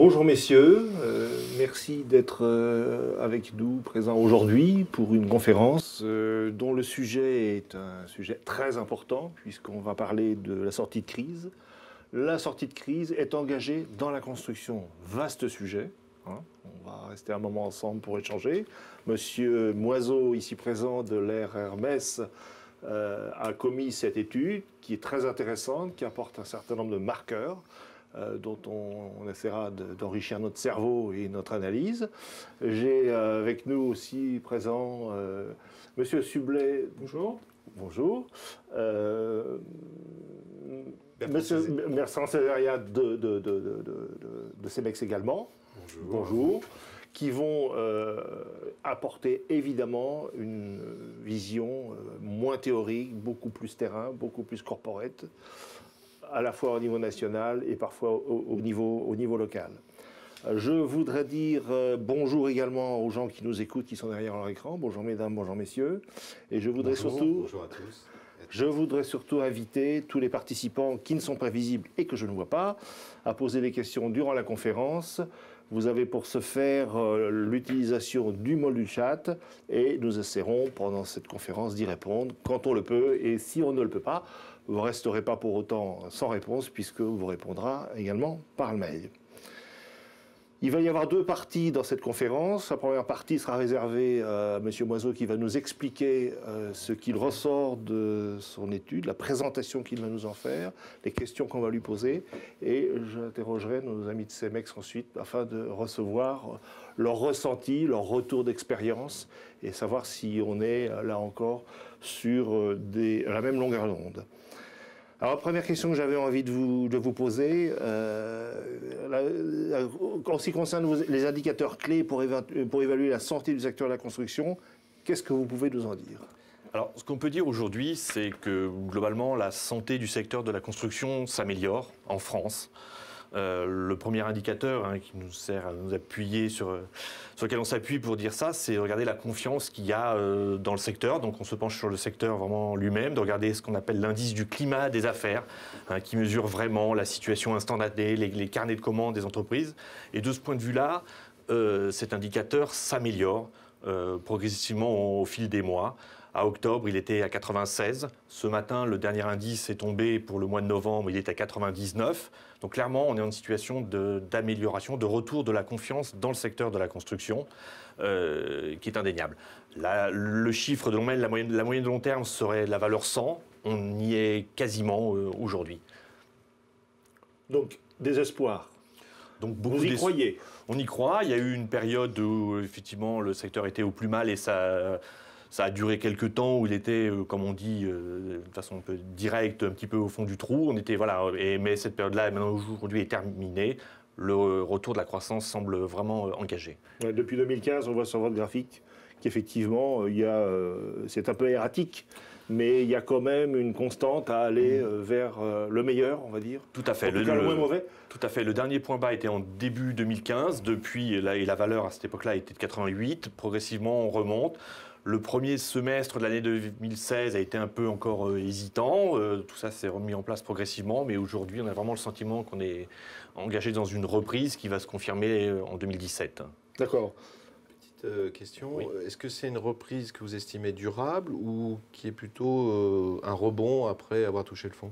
Bonjour messieurs, merci d'être avec nous présents aujourd'hui pour une conférence dont le sujet est un sujet très important puisqu'on va parler de la sortie de crise. La sortie de crise est engagée dans la construction, vaste sujet. Hein. On va rester un moment ensemble pour échanger. Monsieur Moiseau, ici présent de l'Air Hermès, a commis cette étude qui est très intéressante, qui apporte un certain nombre de marqueurs. Dont on essaiera d'enrichir notre cerveau et notre analyse. J'ai avec nous aussi présent Monsieur Sublet. Bonjour. Bonjour. Monsieur Bertrand Césaria de CEMEX également. Bonjour. Bonjour. Qui vont apporter évidemment une vision moins théorique, beaucoup plus terrain, beaucoup plus corporate, à la fois au niveau national et parfois au niveau local. Je voudrais dire bonjour également aux gens qui nous écoutent, qui sont derrière leur écran. Bonjour mesdames, bonjour messieurs. Et je voudrais bonjour à tous. Je voudrais surtout inviter tous les participants qui ne sont pas visibles et que je ne vois pas à poser des questions durant la conférence. Vous avez pour ce faire l'utilisation du module chat et nous essaierons pendant cette conférence d'y répondre quand on le peut. Et si on ne le peut pas, vous ne resterez pas pour autant sans réponse puisque vous répondra également par mail. Il va y avoir deux parties dans cette conférence. La première partie sera réservée à M. Moiseau qui va nous expliquer ce qu'il ressort de son étude, la présentation qu'il va nous en faire, les questions qu'on va lui poser. Et j'interrogerai nos amis de CEMEX ensuite afin de recevoir leur ressenti, leur retour d'expérience et savoir si on est là encore sur la même longueur d'onde. Alors, la première question que j'avais envie de vous poser, en ce qui concerne les indicateurs clés pour évaluer la santé du secteur de la construction, qu'est-ce que vous pouvez nous en dire ? Alors, ce qu'on peut dire aujourd'hui, c'est que globalement, la santé du secteur de la construction s'améliore en France. Le premier indicateur qui nous sert à nous appuyer sur lequel on s'appuie pour dire ça, c'est de regarder la confiance qu'il y a dans le secteur. Donc on se penche sur le secteur vraiment lui-même, de regarder ce qu'on appelle l'indice du climat des affaires, qui mesure vraiment la situation instantanée, les carnets de commandes des entreprises. Et de ce point de vue-là, cet indicateur s'améliore progressivement au fil des mois. À octobre, il était à 96. Ce matin, le dernier indice est tombé pour le mois de novembre, il est à 99. Donc clairement, on est en une situation d'amélioration, de retour de la confiance dans le secteur de la construction, qui est indéniable. Là, le chiffre de long terme, la moyenne de long terme serait la valeur 100. On y est quasiment aujourd'hui. Donc, désespoir. Donc, vous y croyez ? On y croit. Il y a eu une période où, effectivement, le secteur était au plus mal et ça a duré quelques temps où il était, comme on dit, de façon un peu directe, un petit peu au fond du trou. Mais cette période-là, maintenant, aujourd'hui, est terminée. Le retour de la croissance semble vraiment engagé. Ouais, depuis 2015, on voit sur votre graphique qu'effectivement, c'est un peu erratique, mais il y a quand même une constante à aller vers le meilleur, on va dire. Tout à fait. En tout cas, le moins mauvais. Tout à fait. Le dernier point bas était en début 2015. Depuis, et la valeur à cette époque-là était de 88. Progressivement, on remonte. Le premier semestre de l'année 2016 a été un peu encore hésitant. Tout ça s'est remis en place progressivement. Mais aujourd'hui, on a vraiment le sentiment qu'on est engagé dans une reprise qui va se confirmer en 2017. D'accord. Petite question. Oui. Est-ce que c'est une reprise que vous estimez durable ou qui est plutôt un rebond après avoir touché le fond ?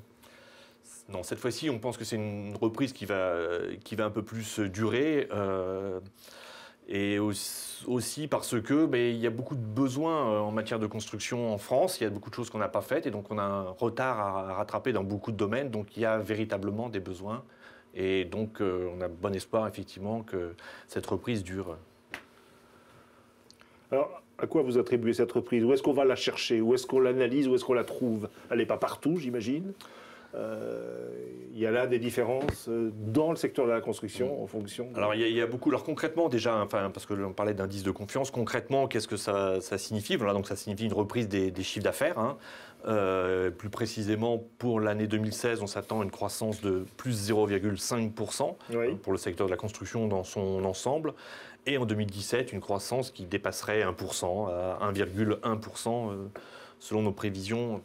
Non, cette fois-ci, on pense que c'est une reprise qui va un peu plus durer. Et aussi parce que il y a beaucoup de besoins en matière de construction en France. Il y a beaucoup de choses qu'on n'a pas faites et donc on a un retard à rattraper dans beaucoup de domaines. Donc il y a véritablement des besoins. Et donc on a bon espoir effectivement que cette reprise dure. Alors, à quoi vous attribuez cette reprise ? Où est-ce qu'on va la chercher ? Où est-ce qu'on l'analyse ? Où est-ce qu'on la trouve ? Elle n'est pas partout, j'imagine. Il y a là des différences dans le secteur de la construction en fonction. Alors il y a beaucoup. Alors concrètement déjà, parce que l'on parlait d'indice de confiance. Concrètement, qu'est-ce que ça signifie ? Voilà, donc ça signifie une reprise des chiffres d'affaires. Plus précisément, pour l'année 2016, on s'attend à une croissance de plus 0,5% pour le secteur de la construction dans son ensemble. Et en 2017, une croissance qui dépasserait 1%, à 1,1% selon nos prévisions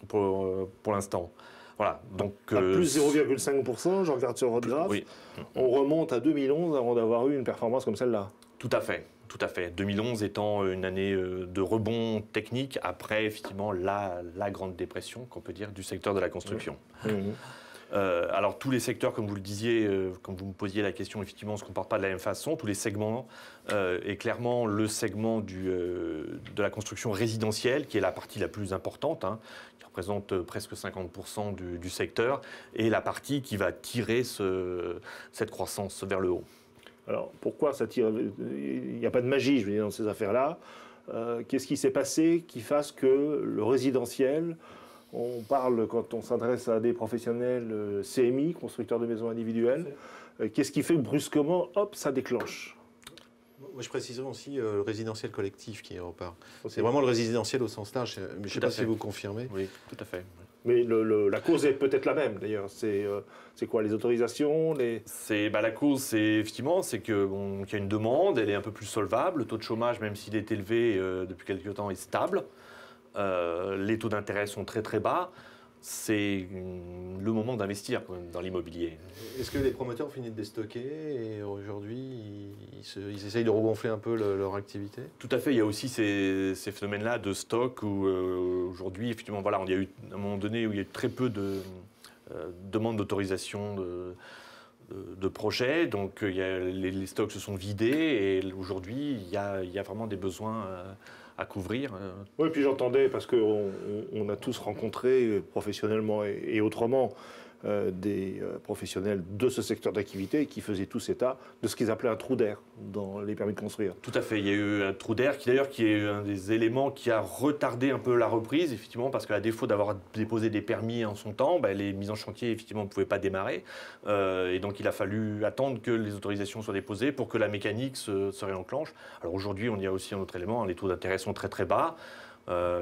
pour l'instant. Voilà, donc, à plus 0,5%, je regarde sur votre graphe, oui. On remonte à 2011 avant d'avoir eu une performance comme celle-là. Tout à fait. Tout à fait. 2011 étant une année de rebond technique après, effectivement, la grande dépression, qu'on peut dire, du secteur de la construction. Alors, tous les secteurs, comme vous le disiez, quand vous me posiez la question, effectivement, ne se comportent pas de la même façon. Tous les segments, et clairement, le segment de la construction résidentielle, qui est la partie la plus importante, hein, qui représente presque 50% du secteur, est la partie qui va tirer cette croissance vers le haut. Alors, pourquoi ça tire? Il n'y a pas de magie, je veux dire, dans ces affaires-là. Qu'est-ce qui s'est passé qui fasse que le résidentiel, on parle, quand on s'adresse à des professionnels CMI, constructeurs de maisons individuelles, qu'est-ce qui fait que brusquement, hop, ça déclenche? Moi, je préciserai aussi le résidentiel collectif qui repart. C'est vraiment le résidentiel au sens large. Je ne sais pas si vous confirmez. Oui, tout à fait. Mais la cause est peut-être la même, d'ailleurs. C'est quoi, les autorisations La cause, c'est effectivement qu'il y a une demande, elle est un peu plus solvable. Le taux de chômage, même s'il est élevé depuis quelques temps, est stable. Les taux d'intérêt sont très très bas. C'est le moment d'investir dans l'immobilier. Est-ce que les promoteurs ont fini de déstocker et aujourd'hui ils essayent de regonfler un peu leur activité? Tout à fait, il y a aussi ces phénomènes-là de stock où aujourd'hui, effectivement, voilà, il y a eu un moment donné où il y a eu très peu de demandes d'autorisation de projets, donc les stocks se sont vidés et aujourd'hui il y a vraiment des besoins à couvrir. Oui, puis j'entendais, parce qu'on a tous rencontré professionnellement et autrement des professionnels de ce secteur d'activité qui faisaient tous état de ce qu'ils appelaient un trou d'air dans les permis de construire. Tout à fait, il y a eu un trou d'air qui d'ailleurs qui est un des éléments qui a retardé un peu la reprise, effectivement, parce qu'à défaut d'avoir déposé des permis en son temps, les mises en chantier, effectivement, ne pouvaient pas démarrer. Et donc il a fallu attendre que les autorisations soient déposées pour que la mécanique se réenclenche. Alors aujourd'hui, on y a aussi un autre élément, les taux d'intérêt sont très très bas.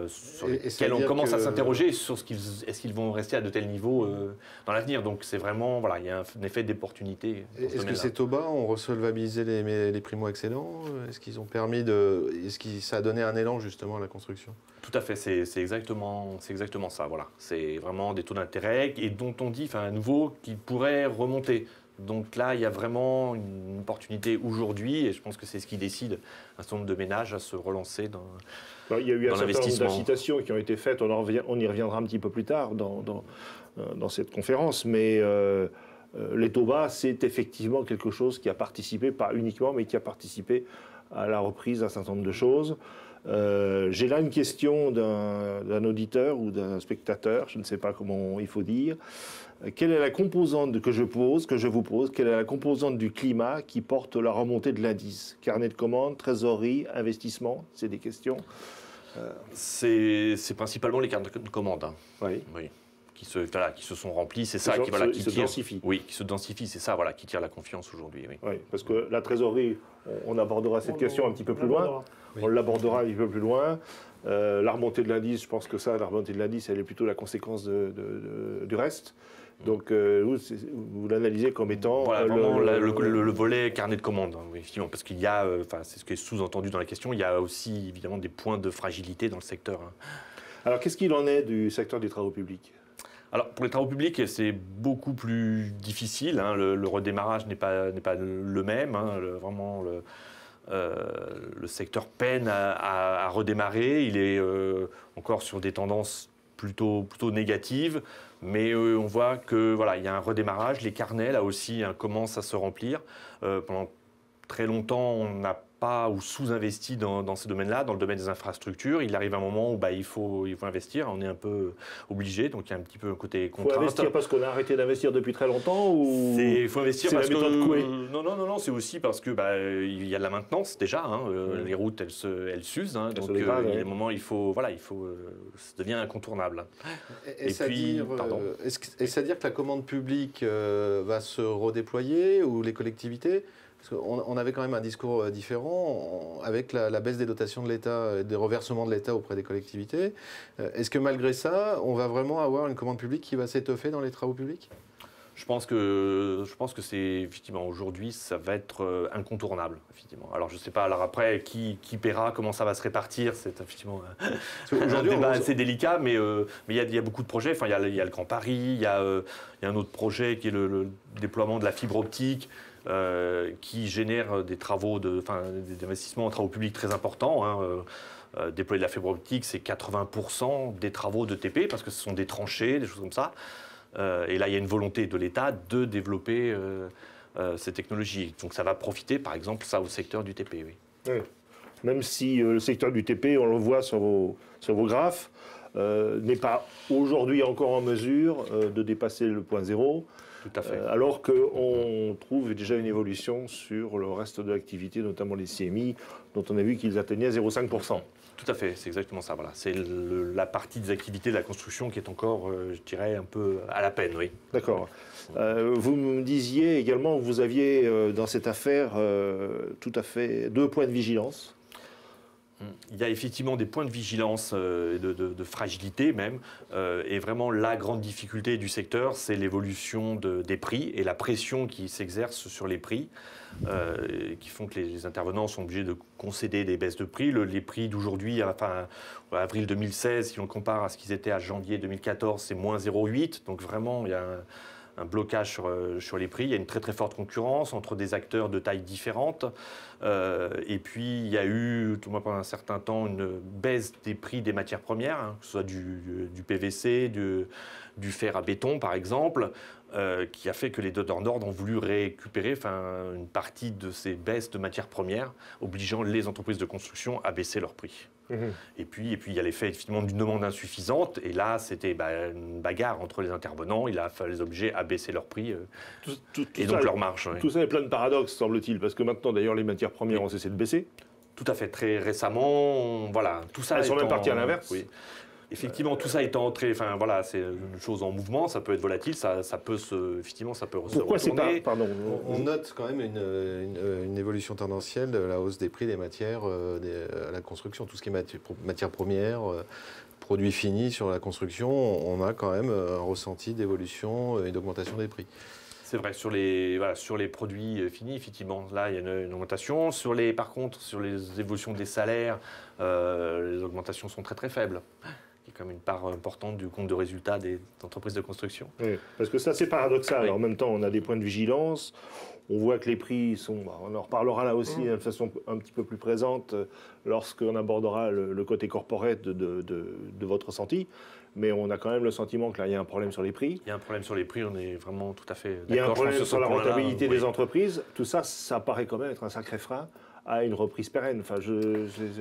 Sur lesquels on commence à s'interroger sur est-ce qu'ils vont rester à de tels niveaux dans l'avenir. Donc c'est vraiment, voilà, il y a un effet d'opportunité. Est-ce que ces taux bas ont resolvabilisé les primo-accédants? Est-ce qu'ils ont permis ça a donné un élan justement à la construction? Tout à fait, c'est exactement ça. Voilà. C'est vraiment des taux d'intérêt et dont on dit, à nouveau, qu'ils pourraient remonter. Donc là, il y a vraiment une opportunité aujourd'hui et je pense que c'est ce qui décide un certain nombre de ménages à se relancer dans l'investissement. Il y a eu un certain nombre d'incitations qui ont été faites, on y reviendra un petit peu plus tard dans cette conférence, mais les taux bas, c'est effectivement quelque chose qui a participé, pas uniquement, mais qui a participé à la reprise d'un certain nombre de choses. J'ai là une question d'un auditeur ou d'un spectateur, je ne sais pas comment il faut dire. Quelle est la composante que je vous pose, quelle est la composante du climat qui porte la remontée de l'indice? Carnet de commandes, trésorerie, investissement, c'est des questions. C'est principalement les carnets de commandes. Hein. Oui. Qui se sont remplis, c'est ça qui se densifie. Oui, qui se densifie, c'est ça qui tire la confiance aujourd'hui. Oui, parce que la trésorerie, on abordera cette question un petit peu plus loin. On l'abordera un petit peu plus loin. La remontée de l'indice, je pense que la remontée de l'indice, elle est plutôt la conséquence du reste. Donc, vous l'analysez comme étant... Voilà, vraiment le volet carnet de commandes, hein, oui, effectivement, parce qu'il y a, c'est ce qui est sous-entendu dans la question, il y a aussi évidemment des points de fragilité dans le secteur. Hein. Alors, qu'est-ce qu'il en est du secteur des travaux publics? Alors, pour les travaux publics, c'est beaucoup plus difficile. Hein, le redémarrage n'est pas le même. Hein, le secteur peine à redémarrer. Il est encore sur des tendances plutôt négatives. Mais on voit que il y a un redémarrage. Les carnets, là aussi, commencent à se remplir. Pendant très longtemps, on n'a pas ou sous-investi dans ce domaine-là, dans le domaine des infrastructures. Il arrive un moment où il faut investir, on est un peu obligé, donc il y a un petit peu un côté contrainte. Il faut investir parce qu'on a arrêté d'investir depuis très longtemps ou... Il faut investir parce que... Non, c'est aussi parce que il y a de la maintenance déjà, hein, les routes elles s'usent, hein, donc il y a des moments il faut ça devient incontournable. Est-ce à dire que la commande publique va se redéployer ou les collectivités? Parce qu'on avait quand même un discours différent avec la baisse des dotations de l'État, des reversements de l'État auprès des collectivités. Est-ce que malgré ça, on va vraiment avoir une commande publique qui va s'étoffer dans les travaux publics? Je pense que c'est effectivement aujourd'hui, ça va être incontournable. Effectivement. Alors je ne sais pas. Alors après, qui paiera, comment ça va se répartir, c'est effectivement un débat assez délicat. Mais il y a beaucoup de projets. Enfin, il y a le Grand Paris, il y a un autre projet qui est le déploiement de la fibre optique. Qui génère des investissements en travaux publics très importants. Déployer de la fibre optique, c'est 80% des travaux de TP, parce que ce sont des tranchées, des choses comme ça. Et là, il y a une volonté de l'État de développer ces technologies. Donc ça va profiter, par exemple, ça au secteur du TP. Oui. Oui. Même si le secteur du TP, on le voit sur vos graphes, n'est pas aujourd'hui encore en mesure de dépasser le point zéro. Tout à fait. Alors qu'on trouve déjà une évolution sur le reste de l'activité, notamment les CMI, dont on a vu qu'ils atteignaient 0,5%. Tout à fait, c'est exactement ça. Voilà. C'est la partie des activités de la construction qui est encore, je dirais, un peu à la peine, oui. D'accord. Vous me disiez également que vous aviez dans cette affaire tout à fait 2 points de vigilance. Il y a effectivement des points de vigilance, de fragilité même, et vraiment la grande difficulté du secteur, c'est l'évolution des prix et la pression qui s'exerce sur les prix, qui font que les intervenants sont obligés de concéder des baisses de prix. Les prix d'aujourd'hui, enfin, avril 2016, si on compare à ce qu'ils étaient à janvier 2014, c'est moins 0,8, donc vraiment il y a un blocage sur les prix. Il y a une très très forte concurrence entre des acteurs de tailles différentes. Et puis il y a eu, tout pendant un certain temps, une baisse des prix des matières premières, que ce soit du PVC, du fer à béton par exemple, qui a fait que les donneurs d'ordre ont voulu récupérer une partie de ces baisses de matières premières, obligeant les entreprises de construction à baisser leurs prix. Et puis il y a l'effet effectivement d'une demande insuffisante, et là c'était une bagarre entre les intervenants, il a fallu les obliger à baisser leurs prix et donc leur marge. Tout ça est plein de paradoxes, semble-t-il, parce que maintenant d'ailleurs les matières premières ont cessé de baisser. Tout à fait, très récemment, voilà, tout ça. Elles sont même parties à l'inverse. Oui. Effectivement, tout ça étant entré, enfin voilà, c'est une chose en mouvement, ça peut être volatile, ça peut effectivement, ça peut se Pourquoi retourner. Pardon. On note quand même une évolution tendancielle de la hausse des prix des matières à la construction, tout ce qui est matières premières, produits finis sur la construction, on a quand même un ressenti d'évolution et d'augmentation des prix. C'est vrai, sur les produits finis, effectivement, là, il y a une augmentation. Par contre, sur les évolutions des salaires, les augmentations sont très très faibles. Il y a quand même une part importante du compte de résultat des entreprises de construction. Oui, parce que ça, c'est paradoxal. Oui. En même temps, on a des points de vigilance. On voit que les prix sont... On en reparlera là aussi de façon un petit peu plus présente lorsqu'on abordera le côté corporate de votre ressenti. Mais on a quand même le sentiment qu'il y a un problème sur les prix. Il y a un problème sur les prix, on est vraiment tout à fait d'accord. Il y a un problème sur la rentabilité des oui. entreprises. Tout ça, ça paraît quand même être un sacré frein à une reprise pérenne. Enfin,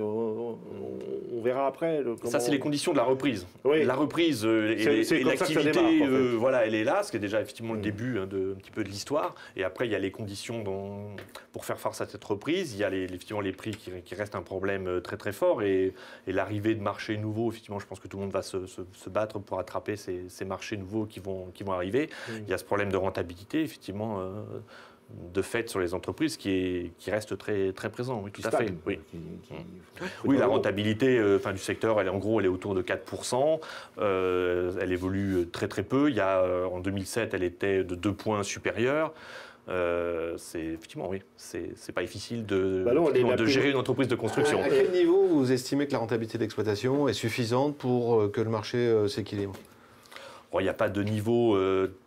on verra après. Ça, c'est les conditions de la reprise. Oui. La reprise et l'activité, voilà, elle est là, ce qui est déjà effectivement le début un petit peu de l'histoire. Et après, il y a les conditions pour faire face à cette reprise. Il y a effectivement les prix qui restent un problème très très fort. Et l'arrivée de marchés nouveaux, effectivement, je pense que tout le monde va se battre pour attraper ces marchés nouveaux qui vont arriver. Il y a ce problème de rentabilité, effectivement, de fait sur les entreprises qui reste très, très présent. Oui, tout à fait. Oui, oui, la rentabilité du secteur, elle est autour de 4%. Elle évolue très très peu. En 2007, elle était de 2 points supérieure. Effectivement, oui, c'est pas difficile de gérer une entreprise de construction. À quel niveau vous estimez que la rentabilité d'exploitation est suffisante pour que le marché s'équilibre ? Il n'y a pas de niveau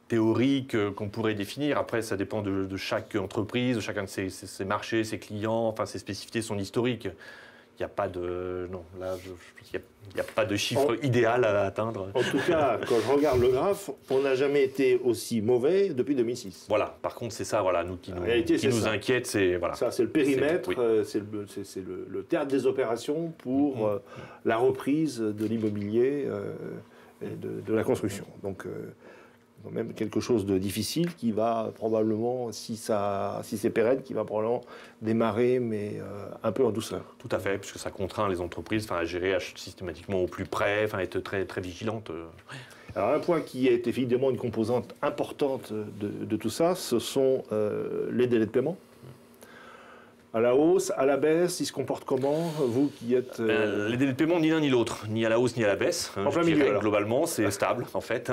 théorique qu'on pourrait définir. Après, ça dépend de chaque entreprise, de chacun de ses marchés, ses clients, ses spécificités, son historique. Il n'y a pas de... Non, là, il n'y a pas de chiffre idéal à atteindre. En tout cas, quand je regarde le graphe, on n'a jamais été aussi mauvais depuis 2006. Voilà, par contre, c'est ça, voilà, qui nous inquiète. Ça, c'est le périmètre, c'est le théâtre des opérations pour la reprise de l'immobilier et de la construction. Donc, même quelque chose de difficile qui va probablement, si c'est pérenne, qui va probablement démarrer, mais un peu en douceur. Tout à fait, puisque ça contraint les entreprises à gérer systématiquement au plus près, être très, très vigilantes. Alors un point qui est évidemment une composante importante de tout ça, ce sont les délais de paiement. À la hausse, à la baisse, ils se comportent comment, vous qui êtes... Les délais de paiement, ni l'un ni l'autre, ni à la hausse ni à la baisse. En plein milieu, alors. Globalement, c'est stable, en fait.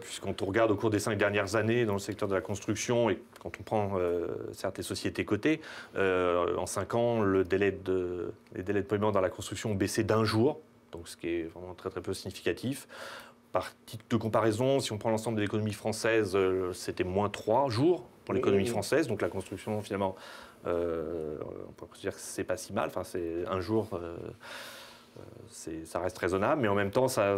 Puisqu'on regarde au cours des 5 dernières années dans le secteur de la construction, et quand on prend certaines sociétés cotées, en 5 ans, les délais de paiement dans la construction ont baissé d'1 jour, donc ce qui est vraiment très très peu significatif. Par titre de comparaison, si on prend l'ensemble de l'économie française, c'était moins 3 jours pour l'économie française, donc la construction, finalement... on peut dire que c'est pas si mal, enfin, c'est 1 jour, ça reste raisonnable, mais en même temps, ça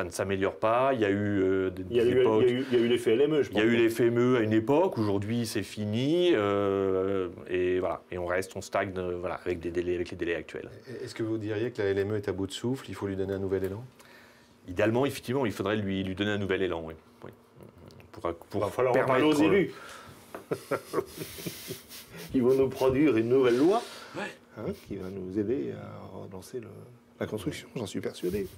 ne s'améliore pas. Il y a eu il y a eu l'effet LME, je pense. Il y a eu l'effet LME à une époque, aujourd'hui c'est fini, et voilà, et on stagne avec les délais actuels. Est-ce que vous diriez que la LME est à bout de souffle, il faut lui donner un nouvel élan? Idéalement, effectivement, il faudrait lui donner un nouvel élan, oui. Il va falloir en parler aux élus. Ils vont nous produire une nouvelle loi qui va nous aider à relancer la construction, j'en suis persuadé.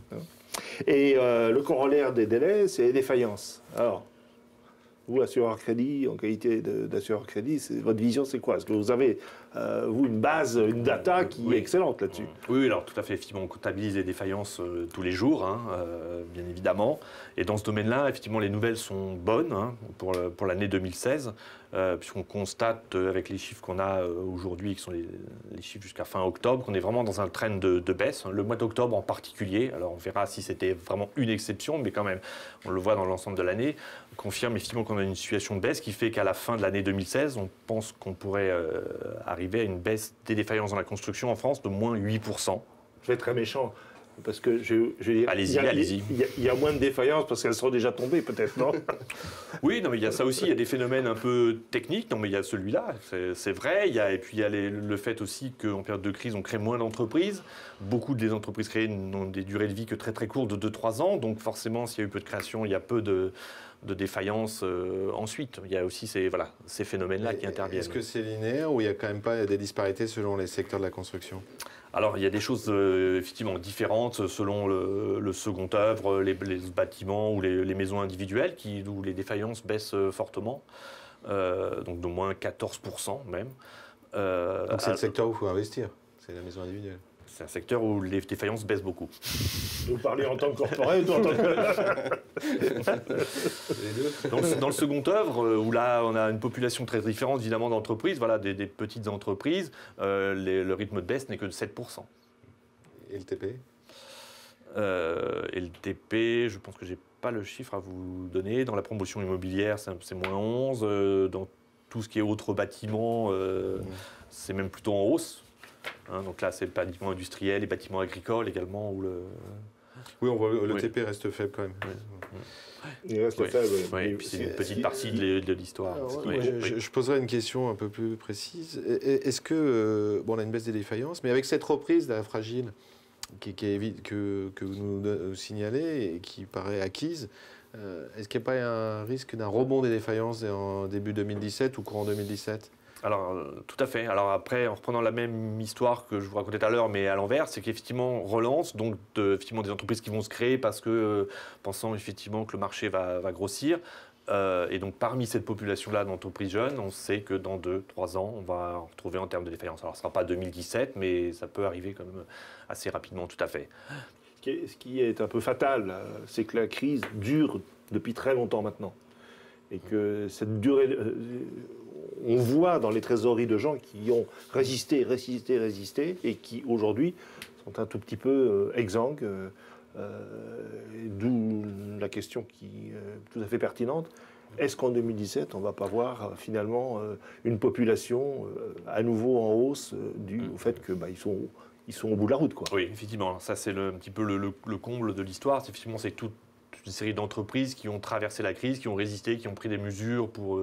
Et le corollaire des délais, c'est les défaillances. Alors, vous, assureur crédit, en qualité d'assureur crédit, votre vision, c'est quoi? Est-ce que vous avez, vous, une base, une data qui est excellente là-dessus? Oui, alors tout à fait. Effectivement, on comptabilise les défaillances tous les jours, bien évidemment. Et dans ce domaine-là, effectivement, les nouvelles sont bonnes pour l'année 2016, puisqu'on constate avec les chiffres qu'on a aujourd'hui, qui sont les chiffres jusqu'à fin octobre, qu'on est vraiment dans un trend de baisse. Le mois d'octobre en particulier, alors on verra si c'était vraiment une exception, mais quand même, on le voit dans l'ensemble de l'année, confirme effectivement qu'on a une situation de baisse qui fait qu'à la fin de l'année 2016, on pense qu'on pourrait arriver à une baisse des défaillances dans la construction en France de moins 8%. Je vais être très méchant, parce que allez-y. Il y a moins de défaillances parce qu'elles sont déjà tombées, peut-être, non? Oui, non, mais il y a ça aussi, il y a des phénomènes un peu techniques, non, mais il y a celui-là, c'est vrai, et puis il y a le fait aussi qu'en période de crise, on crée moins d'entreprises. Beaucoup des entreprises créées n'ont des durées de vie que très très courtes, de 2-3 ans, donc forcément, s'il y a eu peu de création, il y a peu de défaillances ensuite. Il y a aussi ces phénomènes-là qui interviennent. Est-ce que c'est linéaire ou il n'y a quand même pas des disparités selon les secteurs de la construction? Alors, il y a des choses effectivement différentes selon le second œuvre, les bâtiments ou les maisons individuelles où les défaillances baissent fortement, donc de moins 14% même. Donc c'est le secteur où il faut investir, c'est la maison individuelle. C'est un secteur où les défaillances baissent beaucoup. Vous parlez en tant que corporate ou en tant que... Les deux. Dans le second œuvre, où là on a une population très différente évidemment d'entreprises, des petites entreprises, le rythme de baisse n'est que de 7%. Et le TP? Et le TP, je pense que je n'ai pas le chiffre à vous donner. Dans la promotion immobilière, c'est moins 11. Dans tout ce qui est autres bâtiments, c'est même plutôt en hausse. Donc là, c'est le bâtiment industriel, les bâtiments agricoles également. Oui, on voit le TP reste faible quand même. Il reste faible. Oui, et puis c'est une petite partie de l'histoire. Je poserai une question un peu plus précise. Est-ce que, on a une baisse des défaillances, mais avec cette reprise fragile que vous nous signalez et qui paraît acquise, est-ce qu'il n'y a pas un risque d'un rebond des défaillances en début 2017 ou courant 2017 ? Alors, tout à fait. Alors après, en reprenant la même histoire que je vous racontais tout à l'heure, mais à l'envers, c'est qu'effectivement, on relance, donc effectivement des entreprises qui vont se créer parce que, pensant effectivement que le marché va grossir. Et donc, parmi cette population-là d'entreprises jeunes, on sait que dans 2-3 ans, on va en retrouver en termes de défaillance. Alors, ce ne sera pas 2017, mais ça peut arriver quand même assez rapidement, tout à fait. Ce qui est un peu fatal, c'est que la crise dure depuis très longtemps maintenant. Et que cette durée... on voit dans les trésoreries de gens qui ont résisté, et qui aujourd'hui sont un tout petit peu exsangues. D'où la question qui est tout à fait pertinente. Est-ce qu'en 2017, on ne va pas voir finalement une population à nouveau en hausse due au fait qu'ils sont au bout de la route, quoi. Oui, effectivement. Ça, c'est un petit peu le comble de l'histoire. C'est toute une série d'entreprises qui ont traversé la crise, qui ont résisté, qui ont pris des mesures pour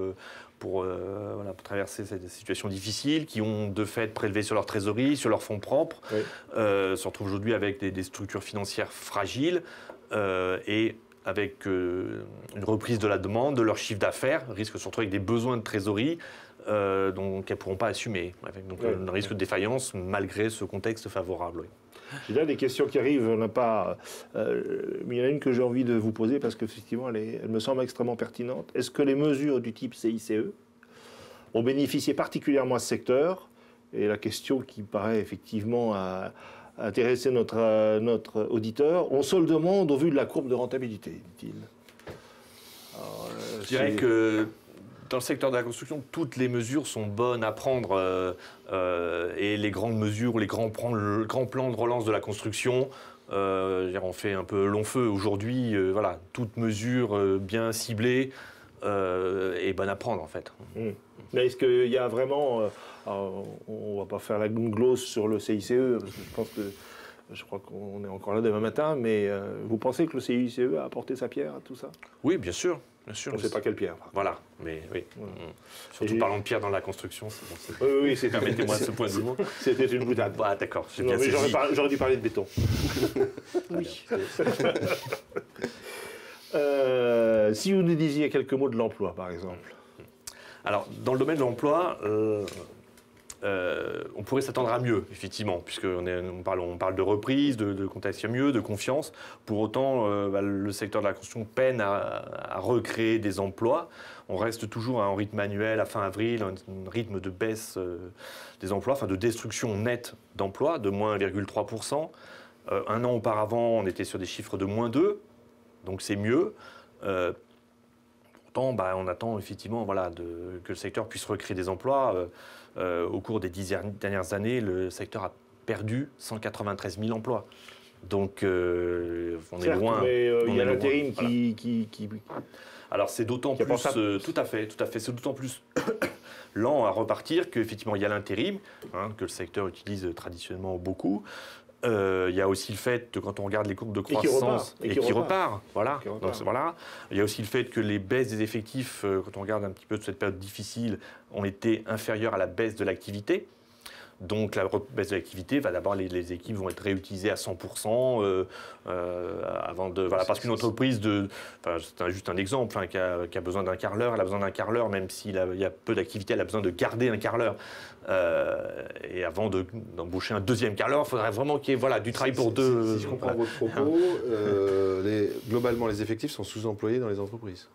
traverser cette situation difficile, qui ont de fait prélevé sur leur trésorerie, sur leurs fonds propres, se retrouvent aujourd'hui avec des structures financières fragiles et avec une reprise de la demande, de leur chiffre d'affaires, risquent de se retrouver avec des besoins de trésorerie donc elles ne pourront pas assumer, avec un risque de défaillance malgré ce contexte favorable. Oui. J'ai là des questions qui arrivent, on n'a pas, mais il y en a une que j'ai envie de vous poser parce qu'effectivement elle me semble extrêmement pertinente. Est-ce que les mesures du type CICE ont bénéficié particulièrement à ce secteur Et la question qui paraît effectivement intéresser notre auditeur, on se le demande au vu de la courbe de rentabilité, dit-il. Je dirais que dans le secteur de la construction, toutes les mesures sont bonnes à prendre et les grandes mesures, le grand plan de relance de la construction, on fait un peu long feu aujourd'hui. Voilà, toute mesure bien ciblée est bonne à prendre en fait. Mais est-ce qu'il y a vraiment, on ne va pas faire la glosse sur le CICE, parce que je crois qu'on est encore là demain matin, mais vous pensez que le CICE a apporté sa pierre à tout ça? Oui, bien sûr. Bien sûr, on ne sait pas quelle pierre. Voilà, mais oui. Voilà. Surtout parlant de pierre dans la construction, c'est bon. Oui, permettez-moi ce point de vue. C'était une boutade. Ah, d'accord, j'ai bien saisi. J'aurais dû parler de béton. Oui. Si vous nous disiez quelques mots de l'emploi, par exemple. Alors, dans le domaine de l'emploi, on pourrait s'attendre à mieux, effectivement, puisqu'on parle de reprise, de contexte mieux, de confiance. Pour autant, le secteur de la construction peine à recréer des emplois. On reste toujours à un rythme annuel à fin avril, un rythme de baisse des emplois, enfin de destruction nette d'emplois, de moins 1,3%. Un an auparavant, on était sur des chiffres de moins 2%, donc c'est mieux. Pourtant, on attend effectivement que le secteur puisse recréer des emplois. Au cours des 10 dernières années, le secteur a perdu 193 000 emplois. Donc, on est loin. Mais il y a l'intérim qui... Alors, c'est d'autant plus... tout à fait. C'est d'autant plus lent à repartir qu'effectivement, il y a l'intérim, que le secteur utilise traditionnellement beaucoup. Il y a aussi le fait que quand on regarde les courbes de croissance et qui repart. Voilà. Donc, voilà. Il y a aussi le fait que les baisses des effectifs, quand on regarde un petit peu cette période difficile, ont été inférieures à la baisse de l'activité. Donc la baisse de l'activité, d'abord les équipes vont être réutilisées à 100% avant de... Voilà, parce qu'une entreprise, c'est juste un exemple, qui a besoin d'un carreleur, elle a besoin d'un carreleur, même s'il y a peu d'activité, elle a besoin de garder un carreleur. Et avant d'embaucher un deuxième carreleur, il faudrait vraiment qu'il y ait du travail pour deux... Si je comprends votre propos, globalement les effectifs sont sous-employés dans les entreprises.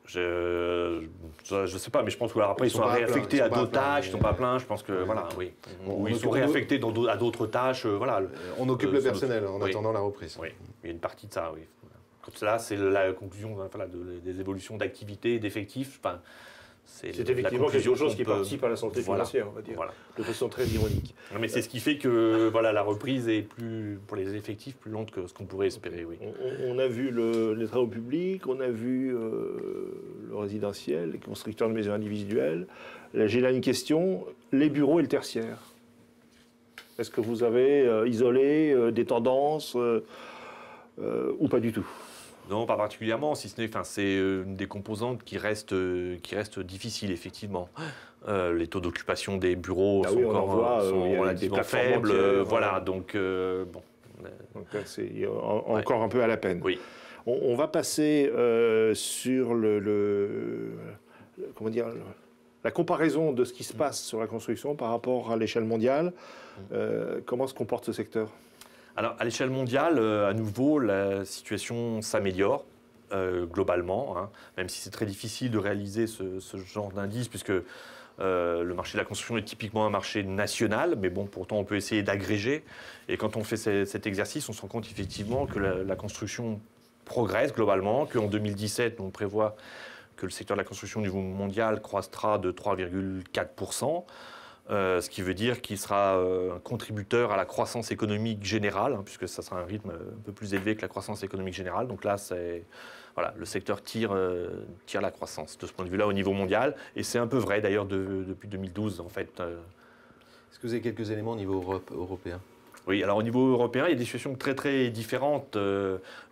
Je ne sais pas, mais je pense qu'après ils sont réaffectés à d'autres tâches, ils ne sont pas pleins, je pense que oui. Ou ils sont réaffectés à d'autres tâches, On occupe le personnel en attendant la reprise. Oui, il y a une partie de ça, oui. Comme cela, c'est la conclusion des évolutions d'activité, d'effectifs. C'est effectivement quelque chose qui participe à la santé financière, on va dire, de façon très ironique. Non, mais c'est ce qui fait que la reprise est pour les effectifs plus lente que ce qu'on pourrait espérer. Oui. On a vu les travaux publics, on a vu le résidentiel, les constructeurs de maisons individuelles. Là, j'ai là une question, les bureaux et le tertiaire. Est-ce que vous avez isolé des tendances ou pas du tout ? Non, pas particulièrement, si ce n'est, c'est une des composantes qui reste difficile, effectivement. Les taux d'occupation des bureaux sont relativement faibles, donc bon. Donc là, c'est encore un peu à la peine. Oui. On va passer sur comment dire, la comparaison de ce qui se passe sur la construction par rapport à l'échelle mondiale. Comment se comporte ce secteur ? Alors, à l'échelle mondiale, à nouveau, la situation s'améliore globalement, même si c'est très difficile de réaliser ce genre d'indice, puisque le marché de la construction est typiquement un marché national, mais bon, pourtant, on peut essayer d'agréger. Et quand on fait cet exercice, on se rend compte effectivement que la construction progresse globalement, qu'en 2017, on prévoit que le secteur de la construction au niveau mondial croîtra de 3,4%. Ce qui veut dire qu'il sera un contributeur à la croissance économique générale, puisque ça sera un rythme un peu plus élevé que la croissance économique générale. Donc là, le secteur tire la croissance de ce point de vue-là au niveau mondial. Et c'est un peu vrai d'ailleurs depuis 2012 en fait. Est-ce que vous avez quelques éléments au niveau européen ? Oui, alors au niveau européen, il y a des situations très très différentes.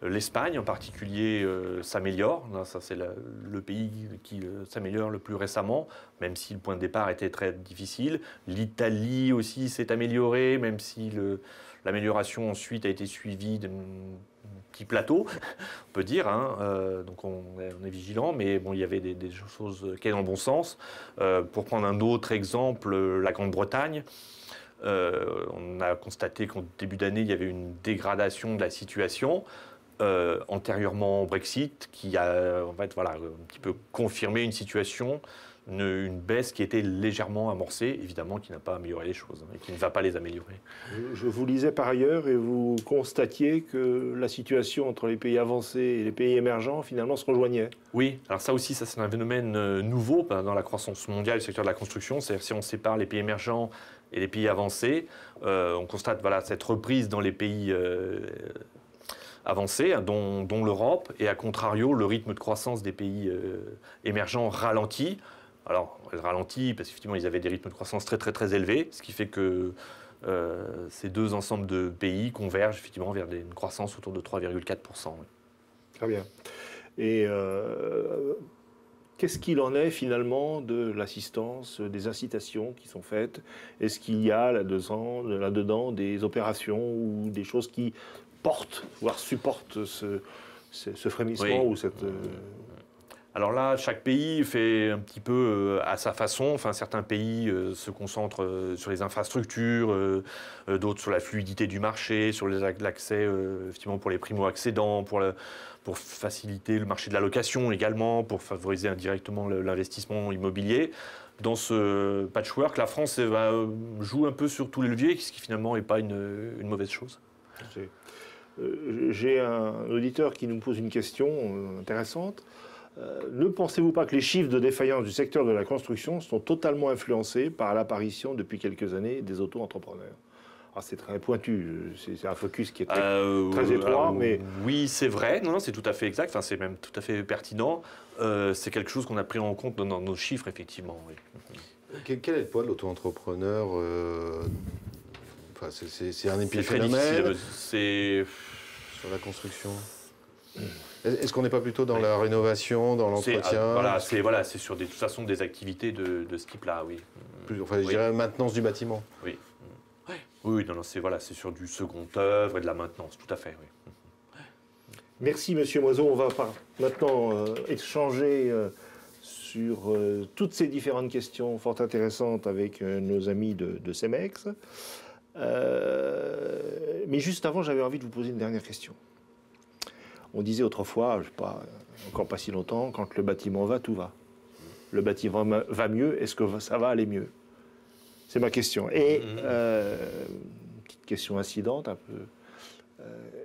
L'Espagne en particulier s'améliore. Ça, c'est le pays qui s'améliore le plus récemment, même si le point de départ était très difficile. L'Italie aussi s'est améliorée, même si l'amélioration ensuite a été suivie d'un petit plateau, on peut dire. Donc on est vigilant, mais bon, il y avait des choses qui allaient dans le bon sens. Pour prendre un autre exemple, la Grande-Bretagne. On a constaté qu'en début d'année, il y avait une dégradation de la situation. antérieurement au Brexit, qui a en fait, voilà, un petit peu confirmé une situation, une baisse qui était légèrement amorcée, évidemment qui n'a pas amélioré les choses et qui ne va pas les améliorer. Je vous lisais par ailleurs et vous constatiez que la situation entre les pays avancés et les pays émergents finalement se rejoignait. Oui, alors ça aussi, ça c'est un phénomène nouveau dans la croissance mondiale du secteur de la construction. C'est-à-dire si on sépare les pays émergents et les pays avancés, on constate voilà, cette reprise dans les pays avancés, dont l'Europe, et à contrario, le rythme de croissance des pays émergents ralentit. Alors, elle ralentit parce qu'effectivement, ils avaient des rythmes de croissance très, très, très élevés, ce qui fait que ces deux ensembles de pays convergent effectivement vers une croissance autour de 3,4%. Oui. Très bien. Et qu'est-ce qu'il en est finalement de l'assistance, des incitations qui sont faites? Est-ce qu'il y a là-dedans des opérations ou des choses qui portent, voire supportent ce frémissement oui. ou cette... Alors là, chaque pays fait un petit peu à sa façon. Enfin, certains pays se concentrent sur les infrastructures, d'autres sur la fluidité du marché, sur l'accès effectivement pour les primo-accédants, pour faciliter le marché de la location également, pour favoriser indirectement l'investissement immobilier. Dans ce patchwork, la France joue un peu sur tous les leviers, ce qui finalement n'est pas une mauvaise chose. J'ai un auditeur qui nous pose une question intéressante. Ne pensez-vous pas que les chiffres de défaillance du secteur de la construction sont totalement influencés par l'apparition depuis quelques années des auto-entrepreneurs? C'est très pointu, c'est un focus qui est très étroit, mais... Oui, c'est vrai, non, c'est tout à fait exact, enfin, c'est même tout à fait pertinent. C'est quelque chose qu'on a pris en compte dans nos chiffres, effectivement. Oui. Quel est le poids de l'auto-entrepreneur c'est un épiphénomène. C'est très difficile. Sur la construction. Est-ce qu'on n'est pas plutôt dans la rénovation, dans l'entretien? C'est sur de toute façon des activités de ce type-là, oui. Je dirais maintenance du bâtiment. Oui. Oui, non, c'est sur du second œuvre et de la maintenance, tout à fait, oui. Merci, Monsieur Moiseau. On va maintenant échanger sur toutes ces différentes questions fort intéressantes avec nos amis de CEMEX. Mais juste avant, j'avais envie de vous poser une dernière question. On disait autrefois, encore pas si longtemps, quand le bâtiment va, tout va. Le bâtiment va mieux, est-ce que ça va aller mieux? C'est ma question. Et petite question incidente un peu.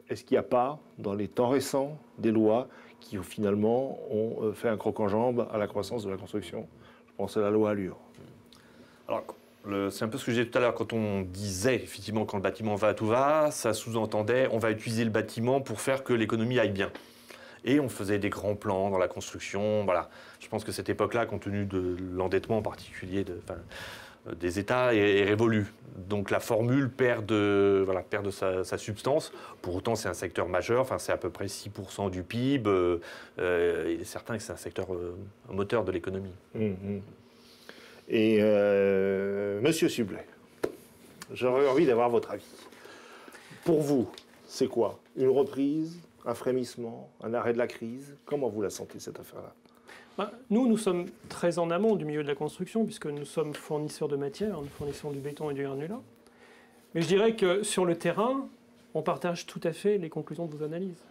Est-ce qu'il n'y a pas, dans les temps récents, des lois qui finalement ont fait un croc en jambe à la croissance de la construction? Je pense à la loi Allure. Alors, c'est un peu ce que j'ai dit tout à l'heure, quand on disait effectivement quand le bâtiment va, tout va, ça sous-entendait on va utiliser le bâtiment pour faire que l'économie aille bien. Et on faisait des grands plans dans la construction, voilà. Je pense que cette époque-là, compte tenu de l'endettement en particulier des États, est révolue. Donc la formule perd de sa substance. Pour autant, c'est un secteur majeur, c'est à peu près 6% du PIB. Il est certain que c'est un secteur moteur de l'économie. Et Monsieur Sublet, j'aurais envie d'avoir votre avis. Pour vous, c'est quoi? Une reprise, un frémissement, un arrêt de la crise? Comment vous la sentez, cette affaire-là? Nous sommes très en amont du milieu de la construction, puisque nous sommes fournisseurs de matières, nous fournissons du béton et du granulat. Mais je dirais que sur le terrain, on partage tout à fait les conclusions de vos analyses.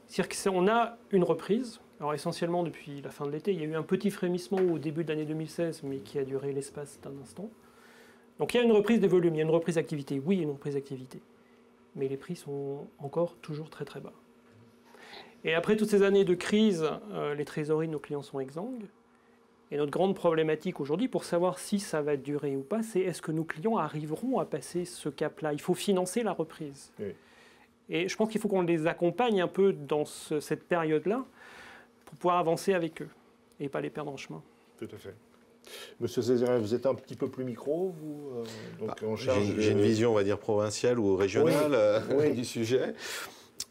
C'est-à-dire qu'on a une reprise. Alors essentiellement depuis la fin de l'été, il y a eu un petit frémissement au début de l'année 2016, mais qui a duré l'espace d'un instant. Donc il y a une reprise des volumes, il y a une reprise d'activité. Oui, il y a une reprise d'activité. Mais les prix sont encore toujours très très bas. Et après toutes ces années de crise, les trésoreries de nos clients sont exsangues. Et notre grande problématique aujourd'hui, pour savoir si ça va durer ou pas, c'est est-ce que nos clients arriveront à passer ce cap-là? Il faut financer la reprise. Oui. Et je pense qu'il faut qu'on les accompagne un peu dans cette période-là, pour pouvoir avancer avec eux et pas les perdre en chemin. Tout à fait. Monsieur Césaire, vous êtes un petit peu plus micro, vous J'ai une vision, on va dire, provinciale ou régionale du sujet,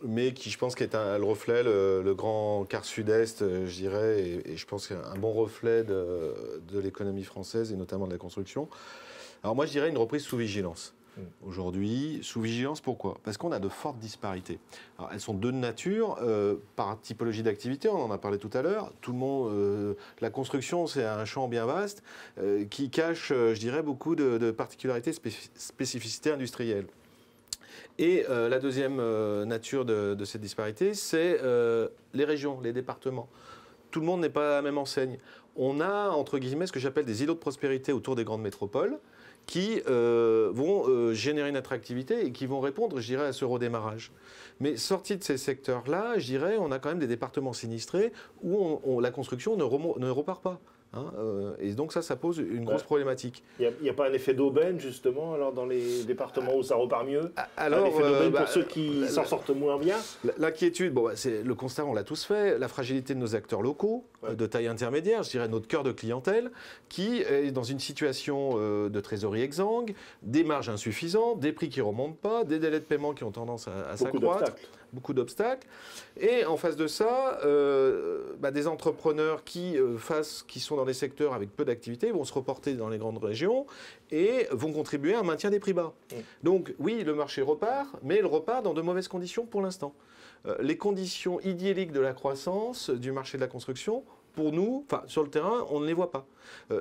mais qui, je pense, est le reflet, le grand quart sud-est, je dirais, et je pense un bon reflet de l'économie française et notamment de la construction. Alors moi, je dirais une reprise sous vigilance. Aujourd'hui, sous vigilance, pourquoi? Parce qu'on a de fortes disparités. Alors, elles sont de nature, par typologie d'activité, on en a parlé tout à l'heure. Tout le monde, la construction, c'est un champ bien vaste qui cache, je dirais, beaucoup de particularités, spécificités industrielles. Et la deuxième nature de cette disparité, c'est les régions, les départements. Tout le monde n'est pas à la même enseigne. On a, entre guillemets, ce que j'appelle des îlots de prospérité autour des grandes métropoles qui vont générer une attractivité et qui vont répondre, je dirais, à ce redémarrage. Mais sorti de ces secteurs-là, je dirais, on a quand même des départements sinistrés où la construction ne repart pas. Hein, et donc ça pose une grosse problématique. Il n'y a pas un effet d'aubaine, justement, alors dans les départements où ça repart mieux? Alors, un effet d'aubaine pour ceux qui s'en sortent moins bien? L'inquiétude, c'est le constat, on l'a tous fait, la fragilité de nos acteurs locaux, de taille intermédiaire, je dirais notre cœur de clientèle, qui est dans une situation de trésorerie exsangue, des marges insuffisantes, des prix qui ne remontent pas, des délais de paiement qui ont tendance à s'accroître. Beaucoup d'obstacles. Et en face de ça, des entrepreneurs qui sont dans des secteurs avec peu d'activité vont se reporter dans les grandes régions et vont contribuer à un maintien des prix bas. Donc oui, le marché repart, mais il repart dans de mauvaises conditions pour l'instant. Les conditions idylliques de la croissance du marché de la construction, pour nous, sur le terrain, on ne les voit pas.